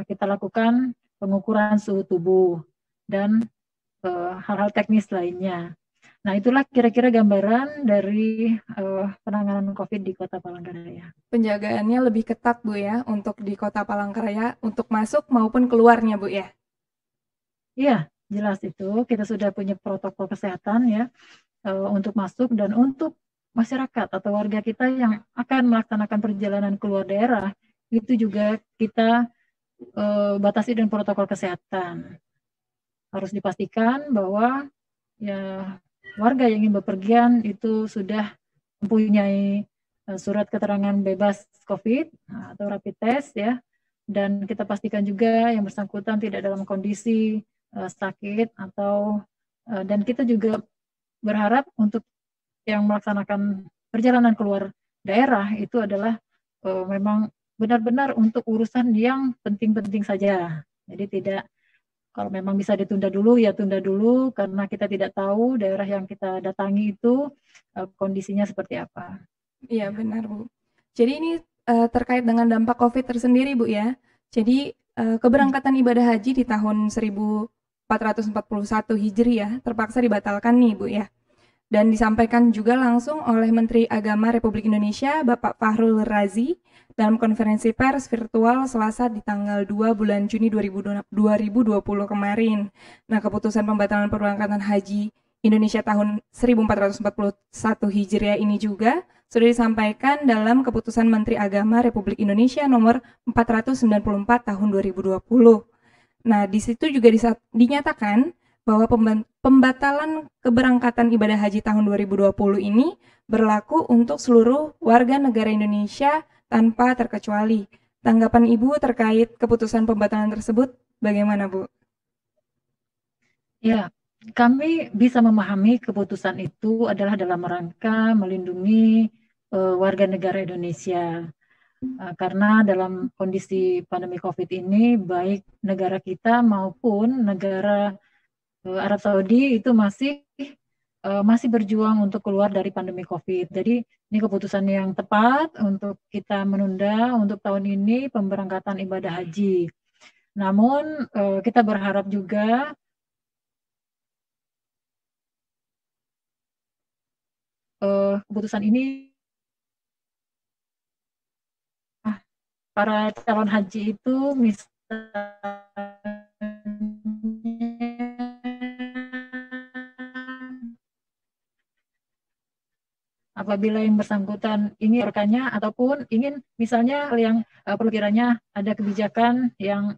kita lakukan pengukuran suhu tubuh dan hal-hal teknis lainnya. Nah, itulah kira-kira gambaran dari penanganan COVID di Kota Palangkaraya. Penjagaannya lebih ketat, Bu, ya, untuk di Kota Palangkaraya, untuk masuk maupun keluarnya, Bu, ya? Iya, jelas itu. Kita sudah punya protokol kesehatan ya, untuk masuk, dan untuk masyarakat atau warga kita yang akan melaksanakan perjalanan keluar daerah, itu juga kita batasi dengan protokol kesehatan. Harus dipastikan bahwa ya warga yang ingin bepergian itu sudah mempunyai surat keterangan bebas COVID atau rapid test ya, dan kita pastikan juga yang bersangkutan tidak dalam kondisi sakit atau dan kita juga berharap untuk yang melaksanakan perjalanan keluar daerah itu adalah memang benar-benar untuk urusan yang penting-penting saja. Jadi tidak, kalau memang bisa ditunda dulu ya tunda dulu, karena kita tidak tahu daerah yang kita datangi itu kondisinya seperti apa. Iya benar Bu. Jadi ini terkait dengan dampak COVID tersendiri Bu ya. Jadi keberangkatan ibadah haji di tahun 1441 Hijriah terpaksa dibatalkan nih Bu ya. Dan disampaikan juga langsung oleh Menteri Agama Republik Indonesia Bapak Fahrul Razi dalam konferensi pers virtual Selasa di tanggal 2 bulan Juni 2020 kemarin. Nah, keputusan pembatalan perberangkatan haji Indonesia tahun 1441 Hijriah ini juga sudah disampaikan dalam keputusan Menteri Agama Republik Indonesia nomor 494 tahun 2020. Nah, di situ juga dinyatakan bahwa pembatalan keberangkatan ibadah haji tahun 2020 ini berlaku untuk seluruh warga negara Indonesia tanpa terkecuali. Tanggapan Ibu terkait keputusan pembatalan tersebut bagaimana, Bu? Ya, kami bisa memahami keputusan itu adalah dalam rangka melindungi warga negara Indonesia. Karena dalam kondisi pandemi COVID ini, baik negara kita maupun negara Arab Saudi itu masih berjuang untuk keluar dari pandemi COVID. Jadi ini keputusan yang tepat untuk kita menunda untuk tahun ini pemberangkatan ibadah haji. Namun kita berharap juga keputusan ini para calon haji itu apabila yang bersangkutan ingin rekannya ataupun ingin misalnya yang perlu kiranya ada kebijakan yang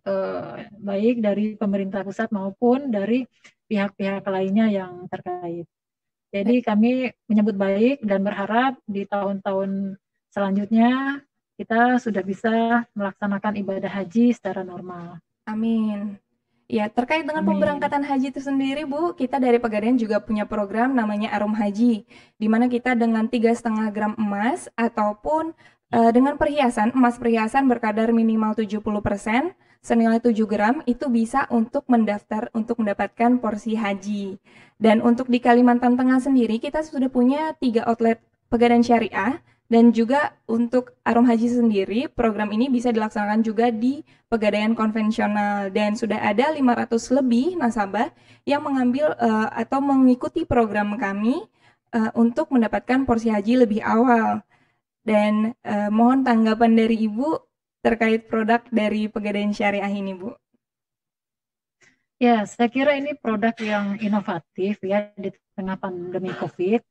baik dari pemerintah pusat maupun dari pihak-pihak lainnya yang terkait. Jadi kami menyambut baik dan berharap di tahun-tahun selanjutnya kita sudah bisa melaksanakan ibadah haji secara normal. Amin. Ya, terkait dengan Amin. pemberangkatan haji itu sendiri, Bu, kita dari Pegadaian juga punya program namanya Arum Haji, di mana kita dengan 3,5 gram emas ataupun dengan perhiasan, emas perhiasan berkadar minimal 70%, senilai 7 gram, itu bisa untuk mendaftar untuk mendapatkan porsi haji. Dan untuk di Kalimantan Tengah sendiri, kita sudah punya 3 outlet Pegadaian Syariah, dan juga untuk Arum Haji sendiri, program ini bisa dilaksanakan juga di Pegadaian konvensional dan sudah ada 500 lebih nasabah yang mengambil atau mengikuti program kami untuk mendapatkan porsi haji lebih awal. Dan mohon tanggapan dari Ibu terkait produk dari Pegadaian Syariah ini, Bu. Ya, saya kira ini produk yang inovatif ya di tengah pandemi COVID.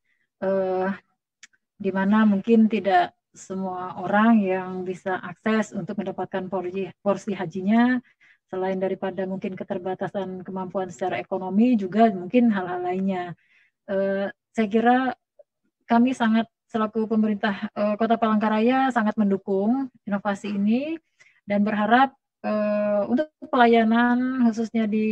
Di mana mungkin tidak semua orang yang bisa akses untuk mendapatkan porsi hajinya, selain daripada mungkin keterbatasan kemampuan secara ekonomi, juga mungkin hal-hal lainnya. Saya kira kami sangat selaku pemerintah Kota Palangkaraya sangat mendukung inovasi ini dan berharap untuk pelayanan khususnya di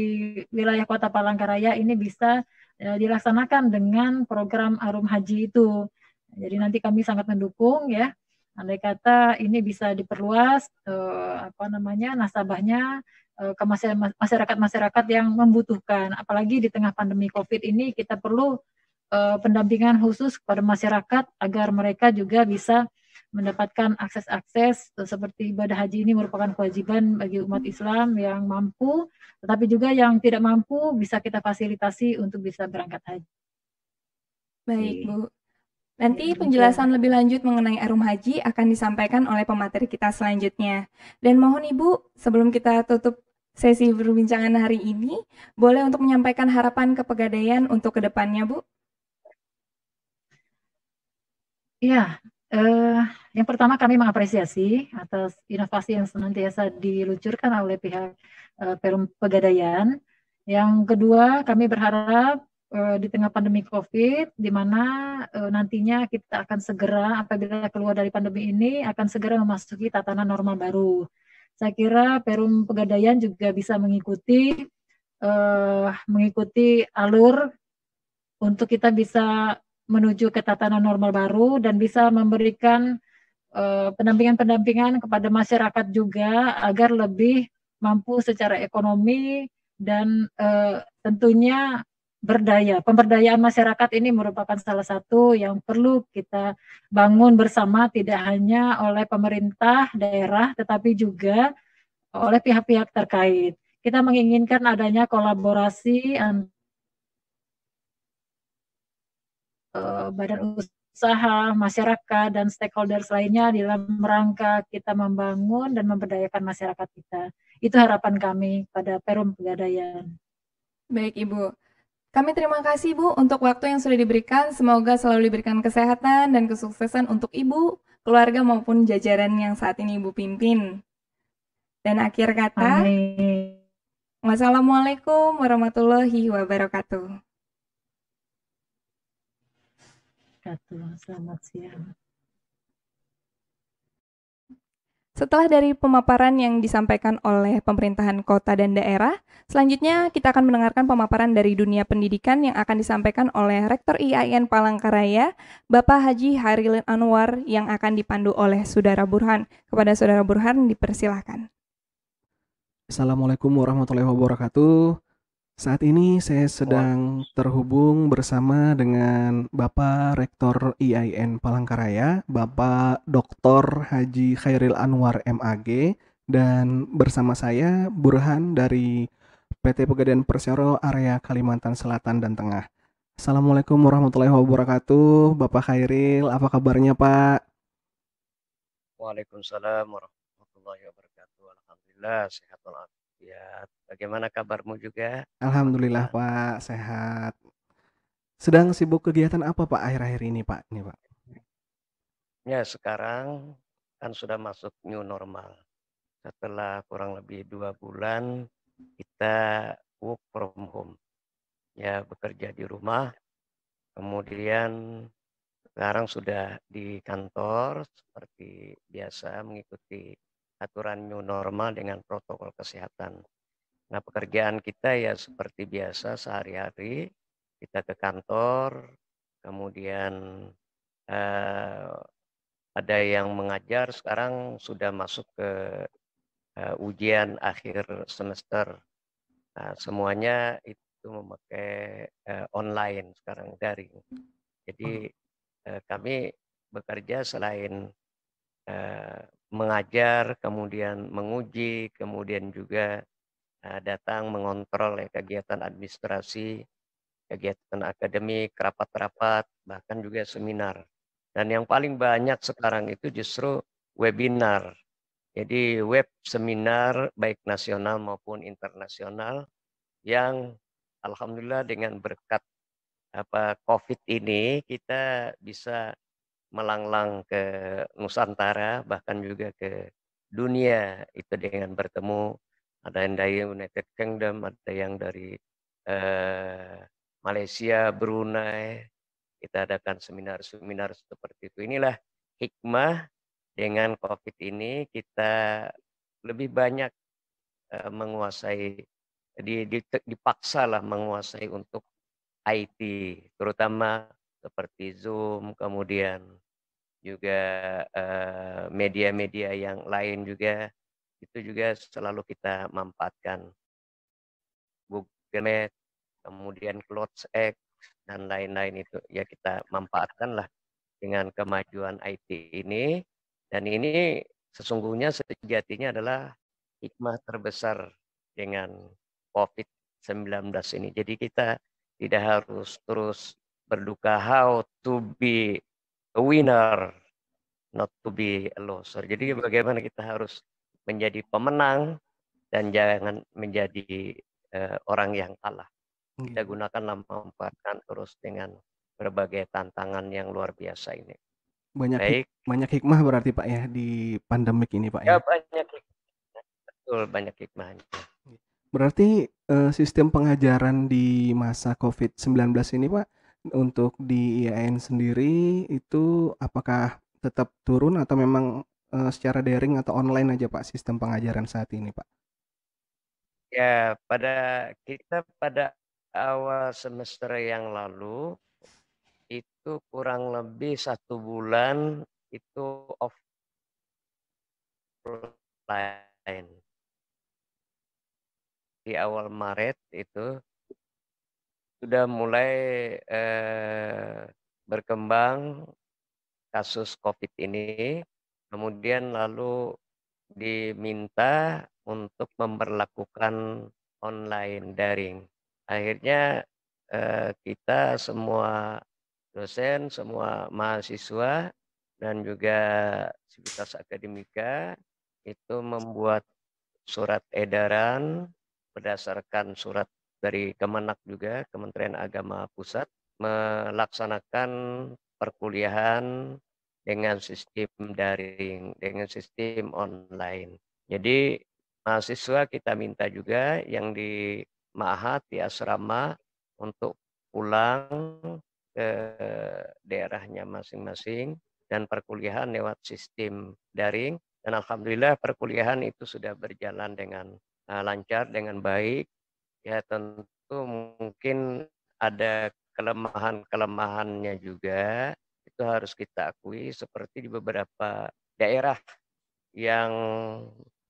wilayah Kota Palangkaraya ini bisa dilaksanakan dengan program Arum Haji itu. Jadi nanti kami sangat mendukung ya. Andai kata ini bisa diperluas nasabahnya ke masyarakat yang membutuhkan. Apalagi di tengah pandemi COVID ini kita perlu pendampingan khusus kepada masyarakat agar mereka juga bisa mendapatkan akses-akses seperti ibadah haji ini merupakan kewajiban bagi umat Islam yang mampu, tetapi juga yang tidak mampu bisa kita fasilitasi untuk bisa berangkat haji. Baik, Bu. Nanti penjelasan lebih lanjut mengenai Arum Haji akan disampaikan oleh pemateri kita selanjutnya. Dan mohon Ibu, sebelum kita tutup sesi perbincangan hari ini, boleh untuk menyampaikan harapan ke Pegadaian untuk kedepannya, Bu? Iya, yang pertama kami mengapresiasi atas inovasi yang senantiasa diluncurkan oleh pihak Perum Pegadaian. Yang kedua, kami berharap di tengah pandemi COVID, di mana nantinya kita akan segera, apabila keluar dari pandemi ini, akan segera memasuki tatanan normal baru. Saya kira Perum Pegadaian juga bisa mengikuti alur untuk kita bisa menuju ke tatanan normal baru dan bisa memberikan pendampingan-pendampingan kepada masyarakat juga agar lebih mampu secara ekonomi dan tentunya berdaya. Pemberdayaan masyarakat ini merupakan salah satu yang perlu kita bangun bersama, tidak hanya oleh pemerintah daerah tetapi juga oleh pihak-pihak terkait. Kita menginginkan adanya kolaborasi badan usaha, masyarakat, dan stakeholders lainnya dalam rangka kita membangun dan memberdayakan masyarakat kita. Itu harapan kami pada Perum Pegadaian. Baik, Ibu. Kami terima kasih, Bu, untuk waktu yang sudah diberikan. Semoga selalu diberikan kesehatan dan kesuksesan untuk Ibu, keluarga maupun jajaran yang saat ini Ibu pimpin. Dan akhir kata, Amin. wassalamualaikum warahmatullahi wabarakatuh. Selamat siang. Setelah dari pemaparan yang disampaikan oleh pemerintahan kota dan daerah, selanjutnya kita akan mendengarkan pemaparan dari dunia pendidikan yang akan disampaikan oleh Rektor IAIN Palangkaraya, Bapak Haji Hairil Anwar, yang akan dipandu oleh Saudara Burhan. Kepada Saudara Burhan dipersilahkan. Assalamualaikum warahmatullahi wabarakatuh. Saat ini saya sedang terhubung bersama dengan Bapak Rektor IAIN Palangkaraya, Bapak Dr. Haji Hairil Anwar MAG, dan bersama saya Burhan dari PT Pegadaian Persero Area Kalimantan Selatan dan Tengah. Assalamualaikum warahmatullahi wabarakatuh, Bapak Hairil, apa kabarnya Pak? Waalaikumsalam warahmatullahi wabarakatuh. Alhamdulillah sehat walafiat. Bagaimana kabarmu juga? Alhamdulillah Pak, sehat. Sedang sibuk kegiatan apa Pak akhir-akhir ini Pak? Ini Pak. Ya, sekarang kan sudah masuk new normal. Setelah kurang lebih 2 bulan kita work from home. Ya, bekerja di rumah. Kemudian sekarang sudah di kantor seperti biasa mengikuti aturan new normal dengan protokol kesehatan. Nah, pekerjaan kita ya seperti biasa sehari-hari kita ke kantor, kemudian ada yang mengajar, sekarang sudah masuk ke ujian akhir semester. Nah, semuanya itu memakai online sekarang, daring. Jadi kami bekerja selain mengajar, kemudian menguji, kemudian juga datang mengontrol kegiatan administrasi, kegiatan akademik, rapat-rapat, bahkan juga seminar. Dan yang paling banyak sekarang itu justru webinar. Jadi web seminar baik nasional maupun internasional yang alhamdulillah dengan berkat COVID ini kita bisa melanglang ke Nusantara, bahkan juga ke dunia itu dengan bertemu. Ada yang dari United Kingdom, ada yang dari Malaysia, Brunei. Kita adakan seminar-seminar seperti itu. Inilah hikmah dengan COVID ini kita lebih banyak menguasai, dipaksa lah menguasai untuk IT, terutama seperti Zoom, kemudian juga media-media yang lain juga, itu juga selalu kita manfaatkan. Google Meet, kemudian CloudX, dan lain-lain itu ya kita manfaatkanlah dengan kemajuan IT ini. Dan ini sesungguhnya sejatinya adalah hikmah terbesar dengan COVID-19 ini. Jadi kita tidak harus terus berduka how to be a winner, not to be a loser. Jadi bagaimana kita harus menjadi pemenang dan jangan menjadi orang yang kalah. Kita gunakanlah, manfaatkan terus dengan berbagai tantangan yang luar biasa ini. Banyak hikmah berarti Pak ya di pandemik ini Pak ya? Ya banyak hikmah. Betul, banyak hikmahnya. Berarti sistem pengajaran di masa COVID-19 ini Pak, untuk di IAIN sendiri itu apakah tetap turun atau memang secara daring atau online aja Pak sistem pengajaran saat ini Pak? Ya, pada awal semester yang lalu itu kurang lebih 1 bulan itu offline. Di awal Maret itu sudah mulai berkembang kasus COVID ini, kemudian lalu diminta untuk memberlakukan online daring. Akhirnya kita semua dosen, semua mahasiswa dan juga sivitas akademika itu membuat surat edaran berdasarkan surat dari Kemenak juga, Kementerian Agama Pusat, melaksanakan perkuliahan dengan sistem daring, dengan sistem online. Jadi mahasiswa kita minta juga yang di ma'had, di asrama untuk pulang ke daerahnya masing-masing dan perkuliahan lewat sistem daring. Dan alhamdulillah perkuliahan itu sudah berjalan dengan lancar, dengan baik. Ya tentu mungkin ada kelemahan-kelemahannya juga, itu harus kita akui seperti di beberapa daerah yang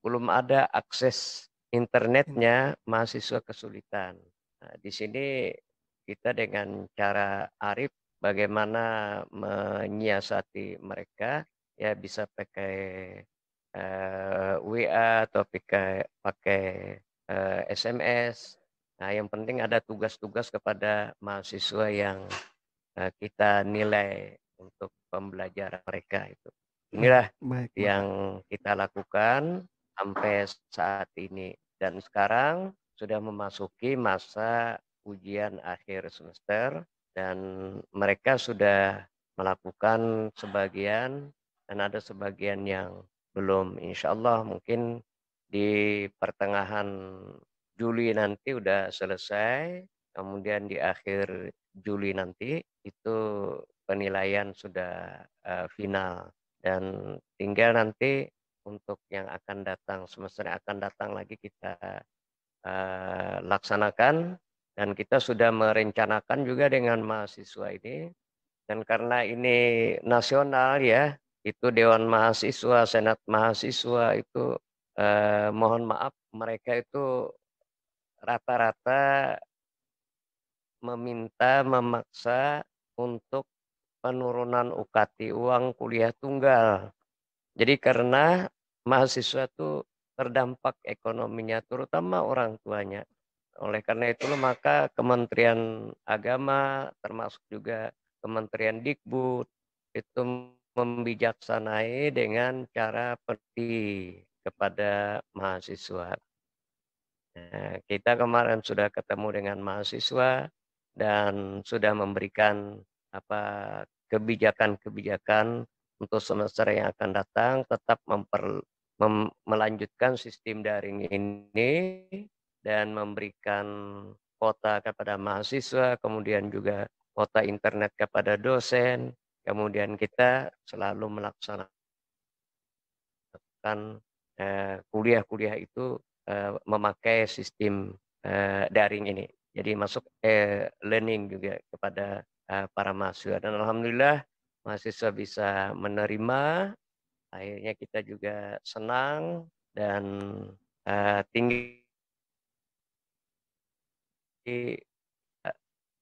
belum ada akses internetnya, mahasiswa kesulitan. Nah, di sini kita dengan cara arif bagaimana menyiasati mereka, ya bisa pakai WA atau pakai SMS. Nah, yang penting ada tugas-tugas kepada mahasiswa yang kita nilai untuk pembelajaran mereka itu. Inilah Baik, Pak. yang kita lakukan sampai saat ini. Dan sekarang sudah memasuki masa ujian akhir semester dan mereka sudah melakukan sebagian dan ada sebagian yang belum. Insya Allah mungkin di pertengahan Juli nanti udah selesai, kemudian di akhir Juli nanti itu penilaian sudah final dan tinggal nanti untuk yang akan datang, semester yang akan datang lagi kita laksanakan dan kita sudah merencanakan juga dengan mahasiswa ini dan karena ini nasional ya, itu Dewan Mahasiswa, Senat Mahasiswa itu mohon maaf mereka itu rata-rata memaksa untuk penurunan UKT, uang kuliah tunggal. Jadi karena mahasiswa itu terdampak ekonominya, terutama orang tuanya. Oleh karena itu maka Kementerian Agama, termasuk juga Kementerian Dikbud, itu membijaksanai dengan cara peduli kepada mahasiswa. Nah, kita kemarin sudah ketemu dengan mahasiswa dan sudah memberikan kebijakan-kebijakan untuk semester yang akan datang tetap melanjutkan sistem daring ini dan memberikan kuota kepada mahasiswa, kemudian juga kuota internet kepada dosen, kemudian kita selalu melaksanakan kuliah-kuliah itu memakai sistem daring ini. Jadi masuk learning juga kepada para mahasiswa dan alhamdulillah mahasiswa bisa menerima. Akhirnya kita juga senang dan tinggi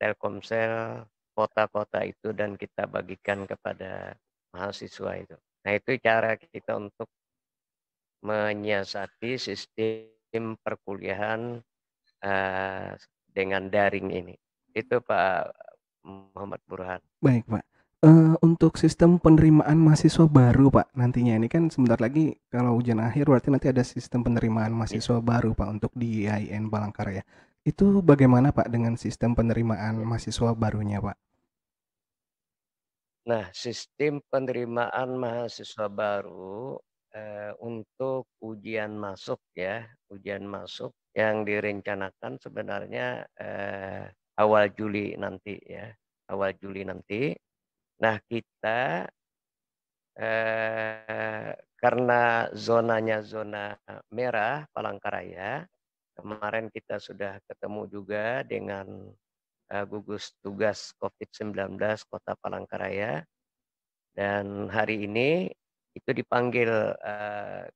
Telkomsel kota-kota itu dan kita bagikan kepada mahasiswa itu. Nah itu cara kita untuk menyiasati sistem perkuliahan dengan daring ini. Itu Pak Muhammad Burhan. Baik, Pak. Untuk sistem penerimaan mahasiswa baru, Pak, nantinya ini kan sebentar lagi kalau ujian akhir berarti nanti ada sistem penerimaan mahasiswa baru, Pak, untuk di IAIN Palangkaraya. Itu bagaimana, Pak, dengan sistem penerimaan mahasiswa barunya, Pak? Nah, sistem penerimaan mahasiswa baru untuk ujian masuk ya, ujian masuk yang direncanakan sebenarnya awal Juli nanti ya, awal Juli nanti. Nah, kita karena zonanya zona merah Palangkaraya, kemarin kita sudah ketemu juga dengan gugus tugas COVID-19 Kota Palangkaraya, dan hari ini itu dipanggil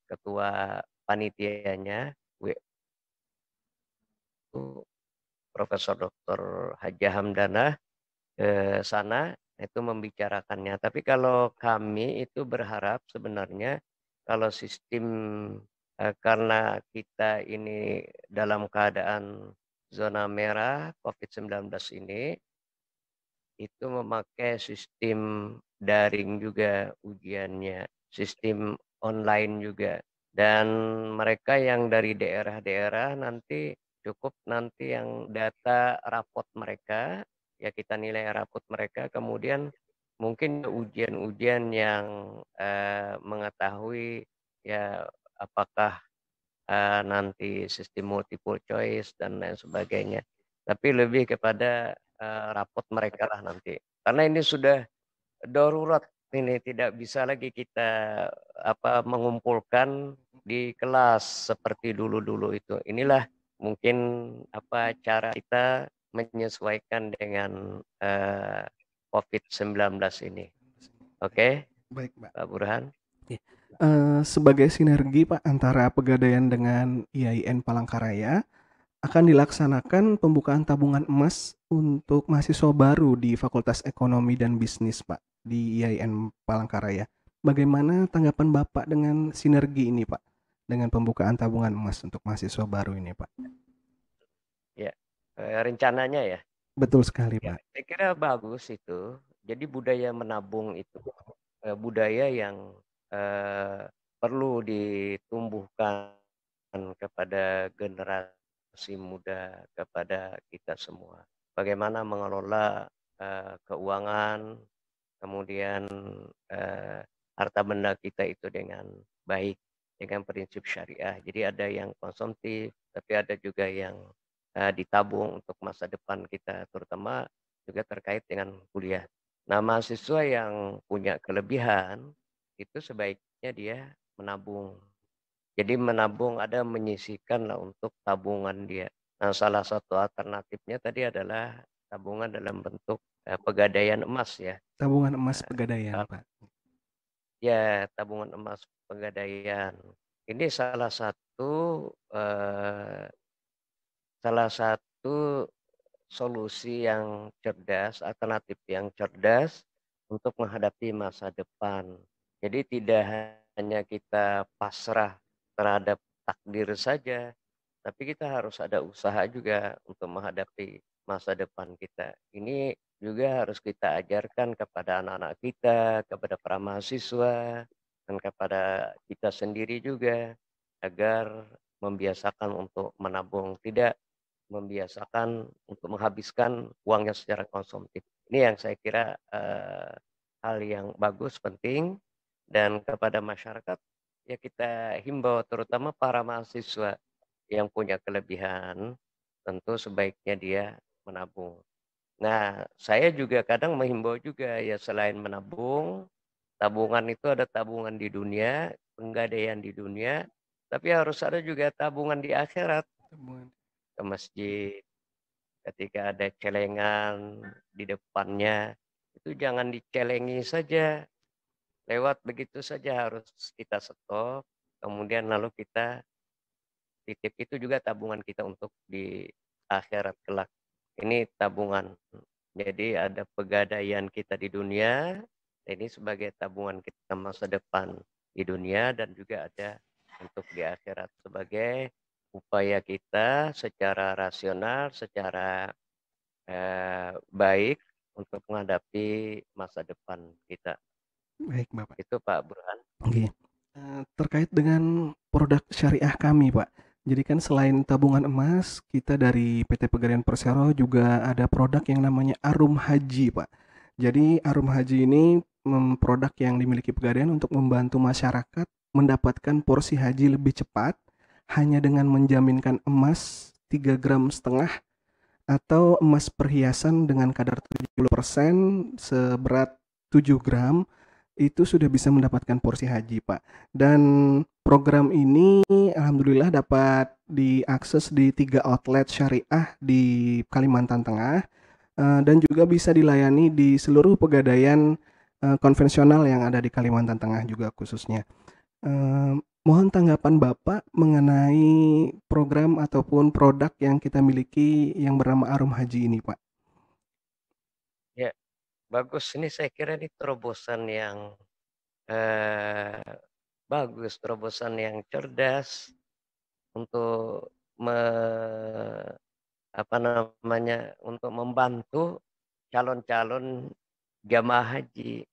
ketua panitianya Profesor Dr. Haji Hamdana ke sana itu membicarakannya. Tapi kalau kami itu berharap sebenarnya kalau sistem karena kita ini dalam keadaan zona merah COVID-19 ini itu memakai sistem daring juga ujiannya, sistem online juga. Dan mereka yang dari daerah-daerah nanti cukup nanti yang data rapot mereka, ya kita nilai rapot mereka, kemudian mungkin ujian-ujian yang mengetahui ya apakah nanti sistem multiple choice dan lain sebagainya. Tapi lebih kepada rapot mereka lah nanti. Karena ini sudah darurat, ini tidak bisa lagi kita mengumpulkan di kelas seperti dulu-dulu itu. Inilah mungkin cara kita menyesuaikan dengan COVID-19 ini. Oke, Baik, Pak. Pak Burhan. Sebagai sinergi Pak antara Pegadaian dengan IAIN Palangkaraya, akan dilaksanakan pembukaan tabungan emas untuk mahasiswa baru di Fakultas Ekonomi dan Bisnis Pak di IAIN Palangkaraya. Bagaimana tanggapan Bapak dengan sinergi ini Pak, dengan pembukaan tabungan emas untuk mahasiswa baru ini Pak? Ya, rencananya ya. Betul sekali Ya, Pak. saya kira bagus itu. Jadi budaya menabung itu budaya yang perlu ditumbuhkan kepada generasi muda, kepada kita semua. Bagaimana mengelola keuangan, kemudian harta benda kita itu dengan baik, dengan prinsip syariah. Jadi ada yang konsumtif, tapi ada juga yang ditabung untuk masa depan kita, terutama juga terkait dengan kuliah. Nah, mahasiswa yang punya kelebihan itu sebaiknya dia menabung. Jadi menabung ada menyisihkan lah untuk tabungan dia. Nah, salah satu alternatifnya tadi adalah tabungan dalam bentuk pegadaian emas ya. Tabungan emas Pegadaian Pak. Ya, tabungan emas pegadaian. Ini salah satu solusi yang cerdas, alternatif yang cerdas untuk menghadapi masa depan. Jadi tidak hanya kita pasrah terhadap takdir saja, tapi kita harus ada usaha juga untuk menghadapi masa depan kita. Ini juga harus kita ajarkan kepada anak-anak kita, kepada para mahasiswa, dan kepada kita sendiri juga, agar membiasakan untuk menabung, tidak membiasakan untuk menghabiskan uangnya secara konsumtif. Ini yang saya kira hal yang bagus, penting, dan kepada masyarakat ya kita himbau, terutama para mahasiswa yang punya kelebihan, tentu sebaiknya dia menabung. Nah, saya juga kadang menghimbau juga ya, selain menabung, tabungan itu ada tabungan di dunia, penggadaian di dunia, tapi harus ada juga tabungan di akhirat, ke masjid. Ketika ada celengan di depannya, itu jangan dicelengi saja, lewat begitu saja, harus kita stop, kemudian lalu kita titip. Itu juga tabungan kita untuk di akhirat kelak. Ini tabungan. Jadi ada pegadaian kita di dunia, ini sebagai tabungan kita masa depan di dunia, dan juga ada untuk di akhirat sebagai upaya kita secara rasional, secara baik untuk menghadapi masa depan kita. Baik Bapak. Itu Pak Burhan. Oke. Terkait dengan produk syariah kami Pak. Jadi kan selain tabungan emas, kita dari PT Pegadaian Persero juga ada produk yang namanya Arum Haji Pak. Jadi Arum Haji ini produk yang dimiliki Pegadaian untuk membantu masyarakat mendapatkan porsi haji lebih cepat hanya dengan menjaminkan emas 3,5 gram atau emas perhiasan dengan kadar 70% seberat 7 gram itu sudah bisa mendapatkan porsi haji, Pak. Dan program ini alhamdulillah dapat diakses di 3 outlet syariah di Kalimantan Tengah, dan juga bisa dilayani di seluruh pegadaian, konvensional yang ada di Kalimantan Tengah juga khususnya. Mohon tanggapan Bapak mengenai program ataupun produk yang kita miliki yang bernama Arum Haji ini, Pak. Ya, bagus. Ini saya kira ini terobosan yang eh, bagus, terobosan yang cerdas untuk apa namanya, untuk membantu calon-calon jamaah haji.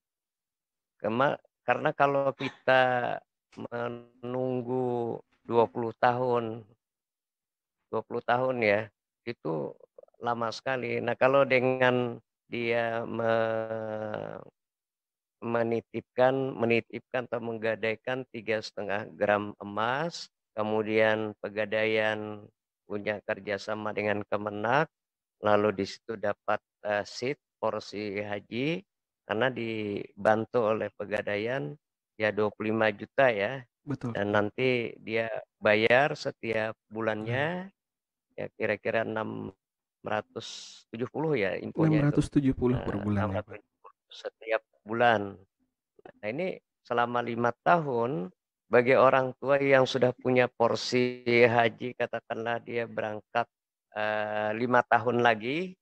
Karena kalau kita menunggu 20 tahun, 20 tahun ya, itu lama sekali. Nah, kalau dengan dia menitipkan atau menggadaikan 3,5 gram emas, kemudian pegadaian punya kerjasama dengan Kemenak, lalu di situ dapat seat porsi haji, karena dibantu oleh pegadaian ya 25 juta ya, Betul, dan Pak. nanti dia bayar setiap Bulan. bulannya ya kira-kira 670 ya infonya itu. 670 per bulan ya, Pak. 670 setiap bulan. Nah, ini selama 5 tahun bagi orang tua yang sudah punya porsi haji, katakanlah dia berangkat 5 tahun lagi.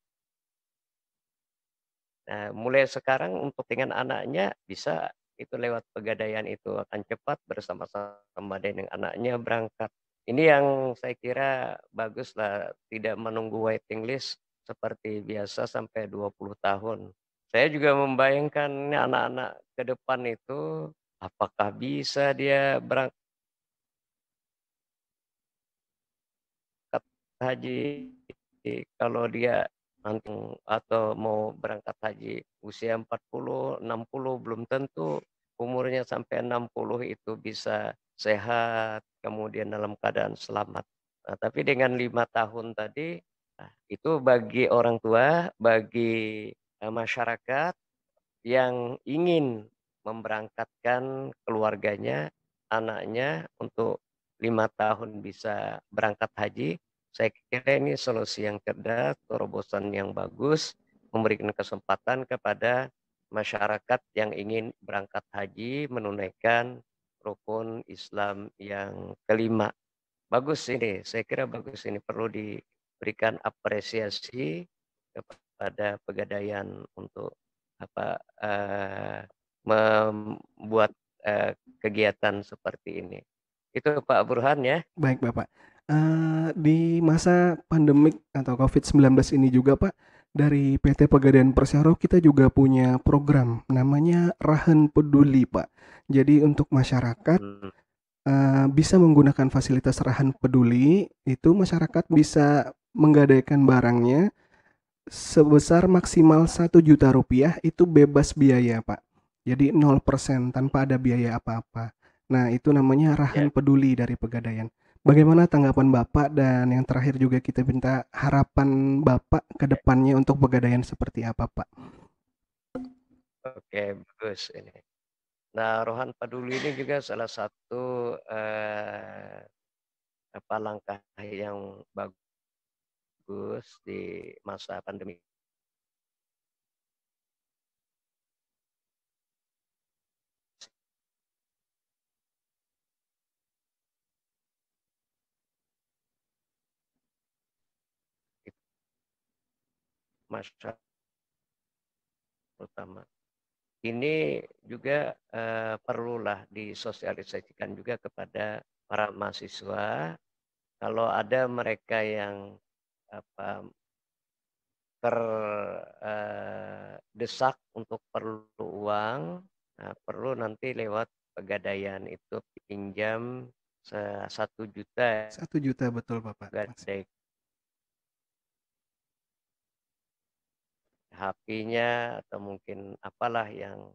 Nah, mulai sekarang untuk dengan anaknya bisa itu lewat pegadaian itu akan cepat bersama-sama dengan anaknya berangkat. Ini yang saya kira bagus lah, tidak menunggu waiting list seperti biasa sampai 20 tahun. Saya juga membayangkan ini anak-anak ke depan itu apakah bisa dia berangkat haji kalau dia nanti atau mau berangkat haji usia 40, 60 belum tentu umurnya sampai 60 itu bisa sehat, kemudian dalam keadaan selamat. Nah, tapi dengan 5 tahun tadi, nah, itu bagi orang tua, bagi masyarakat yang ingin memberangkatkan keluarganya, anaknya untuk 5 tahun bisa berangkat haji, saya kira ini solusi yang cerdas, terobosan yang bagus, memberikan kesempatan kepada masyarakat yang ingin berangkat haji menunaikan rukun Islam yang kelima. Bagus ini, saya kira bagus ini, perlu diberikan apresiasi kepada pegadaian untuk membuat kegiatan seperti ini. Itu Pak Burhan ya. Baik, Bapak. Di masa pandemik atau COVID-19 ini juga, Pak, dari PT Pegadaian Persero kita juga punya program namanya Rahen Peduli, Pak. Jadi untuk masyarakat bisa menggunakan fasilitas Rahen Peduli, itu masyarakat bisa menggadaikan barangnya sebesar maksimal 1 juta rupiah itu bebas biaya, Pak. Jadi 0% tanpa ada biaya apa-apa. Nah, itu namanya Rahen Peduli dari Pegadaian. Bagaimana tanggapan Bapak, dan yang terakhir juga kita minta harapan Bapak ke depannya untuk Pegadaian seperti apa, Pak? Oke, bagus ini. Nah, Rahen Peduli ini juga salah satu langkah yang bagus di masa pandemi. Masyarakat terutama. Ini juga perlulah disosialisasikan juga kepada para mahasiswa. Kalau ada mereka yang terdesak untuk perlu uang, nah, perlu nanti lewat pegadaian itu pinjam 1 juta. 1 juta, betul Bapak. Gadai HP-nya atau mungkin apalah yang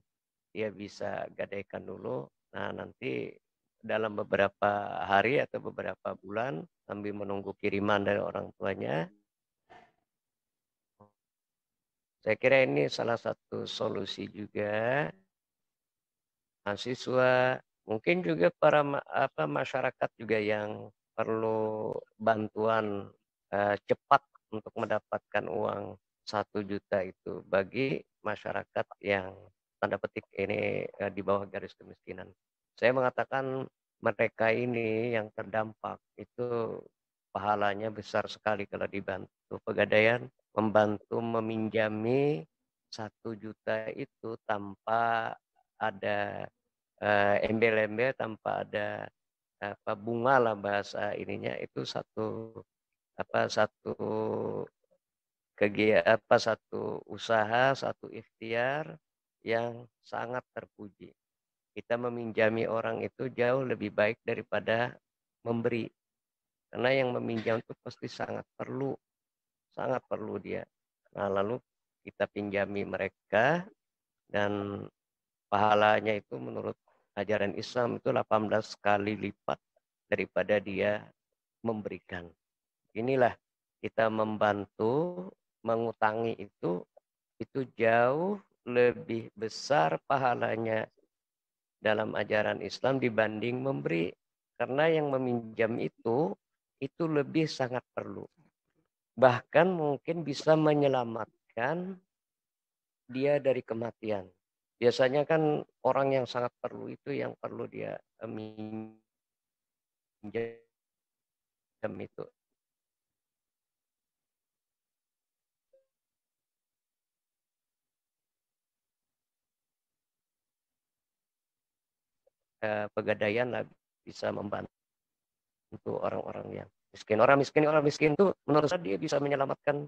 dia bisa gadaikan dulu. Nah, nanti dalam beberapa hari atau beberapa bulan sambil menunggu kiriman dari orang tuanya, saya kira ini salah satu solusi juga mahasiswa, mungkin juga para masyarakat juga yang perlu bantuan cepat untuk mendapatkan uang 1 juta itu bagi masyarakat yang tanda petik ini di bawah garis kemiskinan. Saya mengatakan mereka ini yang terdampak itu pahalanya besar sekali kalau dibantu. Pegadaian membantu meminjami 1 juta itu tanpa ada embel-embel, tanpa ada bunga lah bahasa ininya, itu satu satu usaha, satu ikhtiar yang sangat terpuji. Kita meminjami orang itu jauh lebih baik daripada memberi. Karena yang meminjam itu pasti sangat perlu dia. Nah, lalu kita pinjami mereka dan pahalanya itu menurut ajaran Islam itu 18 kali lipat daripada dia memberikan. Inilah kita membantu, mengutangi itu jauh lebih besar pahalanya dalam ajaran Islam dibanding memberi. Karena yang meminjam itu lebih sangat perlu. Bahkan mungkin bisa menyelamatkan dia dari kematian. Biasanya kan orang yang sangat perlu itu yang perlu dia minjam itu. Pegadaian lah bisa membantu orang-orang yang miskin. Orang miskin itu menurut saya dia bisa menyelamatkan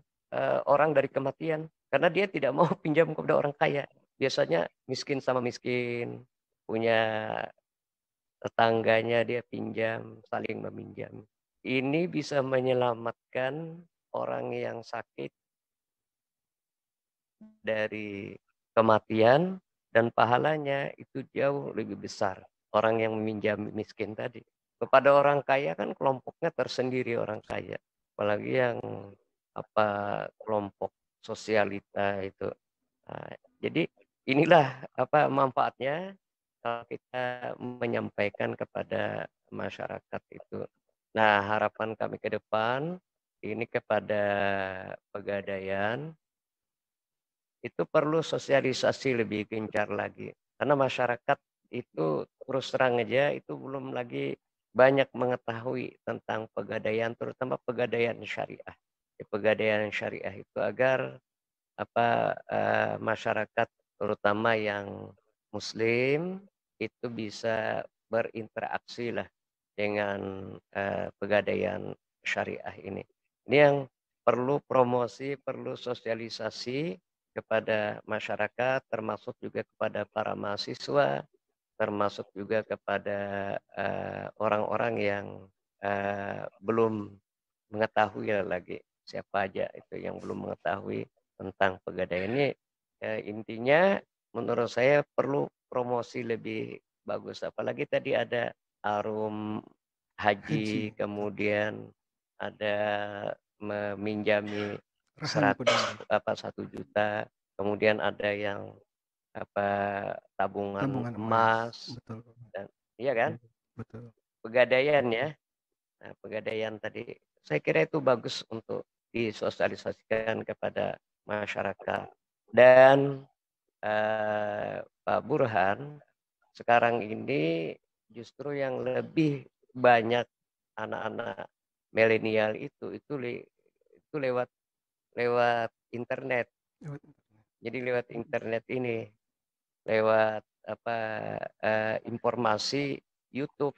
orang dari kematian karena dia tidak mau pinjam kepada orang kaya. Biasanya miskin sama miskin punya tetangganya dia pinjam, saling meminjam. Ini bisa menyelamatkan orang yang sakit dari kematian dan pahalanya itu jauh lebih besar. Orang yang meminjam miskin tadi. Kepada orang kaya kan kelompoknya tersendiri orang kaya. Apalagi yang kelompok sosialita itu. Nah, jadi inilah manfaatnya kalau kita menyampaikan kepada masyarakat itu. Nah, harapan kami ke depan ini kepada Pegadaian itu perlu sosialisasi lebih gencar lagi. Karena masyarakat itu terus terang aja itu belum lagi banyak mengetahui tentang pegadaian, terutama pegadaian syariah. Pegadaian syariah itu agar masyarakat terutama yang muslim itu bisa berinteraksi lah dengan pegadaian syariah ini. Ini yang perlu promosi, perlu sosialisasi kepada masyarakat, termasuk juga kepada para mahasiswa, termasuk juga kepada orang-orang yang belum mengetahui lagi siapa aja itu yang belum mengetahui tentang Pegadaian ini. Intinya menurut saya perlu promosi lebih bagus, apalagi tadi ada Arum Haji. Kemudian ada meminjami 1 juta, kemudian ada yang tabungan emas. Betul. Dan iya kan? Betul. Pegadaian ya. Nah, Pegadaian tadi saya kira itu bagus untuk disosialisasikan kepada masyarakat. Dan Pak Burhan, sekarang ini justru yang lebih banyak anak-anak milenial itu lewat internet. Jadi lewat internet ini, lewat informasi YouTube.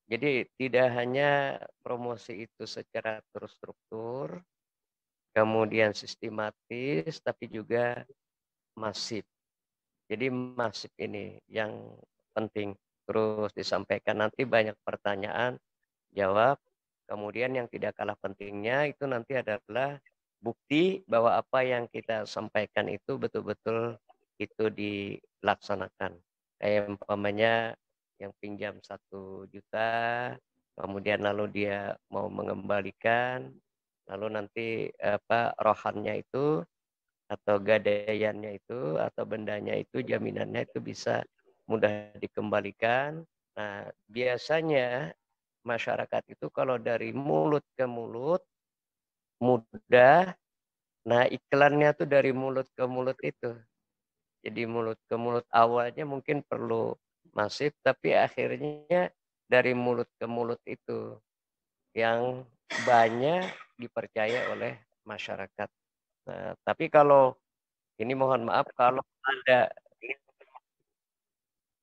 Jadi tidak hanya promosi itu secara terstruktur, kemudian sistematis, tapi juga masif. Jadi masif ini yang penting terus disampaikan. Nanti banyak pertanyaan, jawab. Kemudian yang tidak kalah pentingnya itu nanti adalah bukti bahwa apa yang kita sampaikan itu betul-betul itu dilaksanakan. Kayak umpamanya yang pinjam 1 juta, kemudian lalu dia mau mengembalikan, lalu nanti rohannya itu atau gadaiannya itu atau bendanya itu jaminannya itu bisa mudah dikembalikan. Nah, biasanya masyarakat itu kalau dari mulut ke mulut mudah, nah iklannya tuh dari mulut ke mulut itu. Jadi mulut ke mulut awalnya mungkin perlu masif, tapi akhirnya dari mulut ke mulut itu yang banyak dipercaya oleh masyarakat. Nah, tapi kalau ini mohon maaf kalau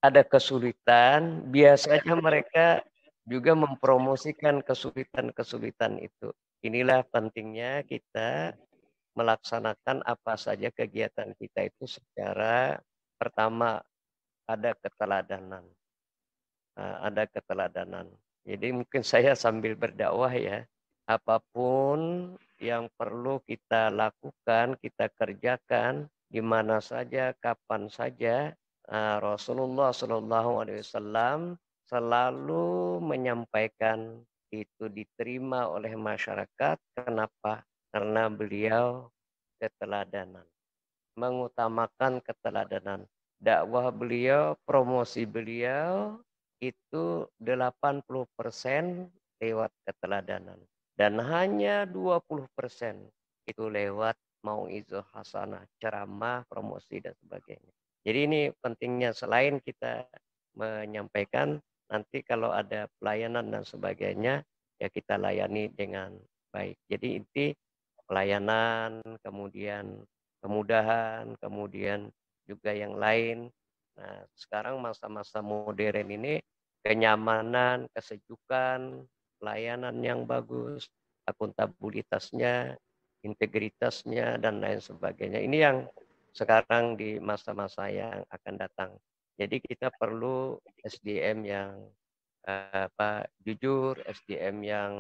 ada kesulitan, biasanya mereka juga mempromosikan kesulitan-kesulitan itu. Inilah pentingnya kita melaksanakan apa saja kegiatan kita itu secara pertama ada keteladanan. Ada keteladanan. Jadi mungkin saya sambil berdakwah ya, apapun yang perlu kita lakukan, kita kerjakan di mana saja, kapan saja, Rasulullah Shallallahu Alaihi Wasallam selalu menyampaikan itu diterima oleh masyarakat. Kenapa? Karena beliau keteladanan, mengutamakan keteladanan. Dakwah beliau, promosi beliau itu 80% lewat keteladanan. Dan hanya 20% itu lewat mau'izah hasanah, ceramah, promosi, dan sebagainya. Jadi ini pentingnya selain kita menyampaikan, nanti kalau ada pelayanan dan sebagainya, ya kita layani dengan baik. Jadi inti pelayanan, kemudian kemudahan, kemudian juga yang lain. Nah, sekarang masa-masa modern ini kenyamanan, kesejukan, pelayanan yang bagus, akuntabilitasnya, integritasnya, dan lain sebagainya. Ini yang sekarang di masa-masa yang akan datang. Jadi kita perlu SDM yang jujur, SDM yang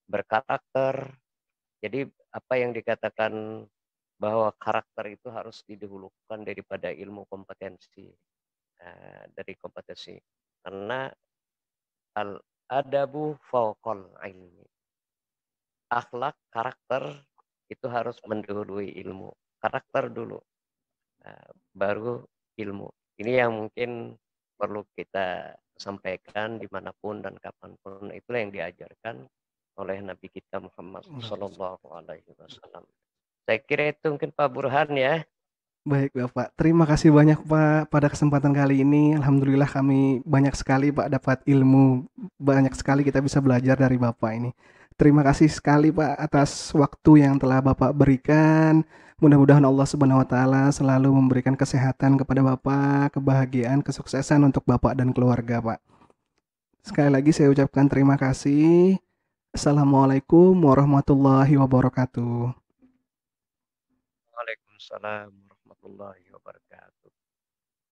berkarakter. Jadi apa yang dikatakan bahwa karakter itu harus didahulukan daripada ilmu kompetensi, dari kompetensi. Karena al-adabu fauqal ilmi. Akhlak, karakter itu harus mendahului ilmu. Karakter dulu, baru ilmu. Ini yang mungkin perlu kita sampaikan dimanapun dan kapanpun. Itulah yang diajarkan oleh Nabi kita Muhammad Sallallahu Alaihi Wasallam. Saya kira itu mungkin Pak Burhan ya. Baik Bapak, terima kasih banyak Pak pada kesempatan kali ini. Alhamdulillah kami banyak sekali Pak dapat ilmu, banyak sekali kita bisa belajar dari Bapak ini. Terima kasih sekali Pak atas waktu yang telah Bapak berikan. Mudah-mudahan Allah Subhanahu wa taala selalu memberikan kesehatan kepada Bapak, kebahagiaan, kesuksesan untuk Bapak dan keluarga, Pak. Sekali lagi saya ucapkan terima kasih. Assalamualaikum warahmatullahi wabarakatuh. Waalaikumsalam warahmatullahi wabarakatuh.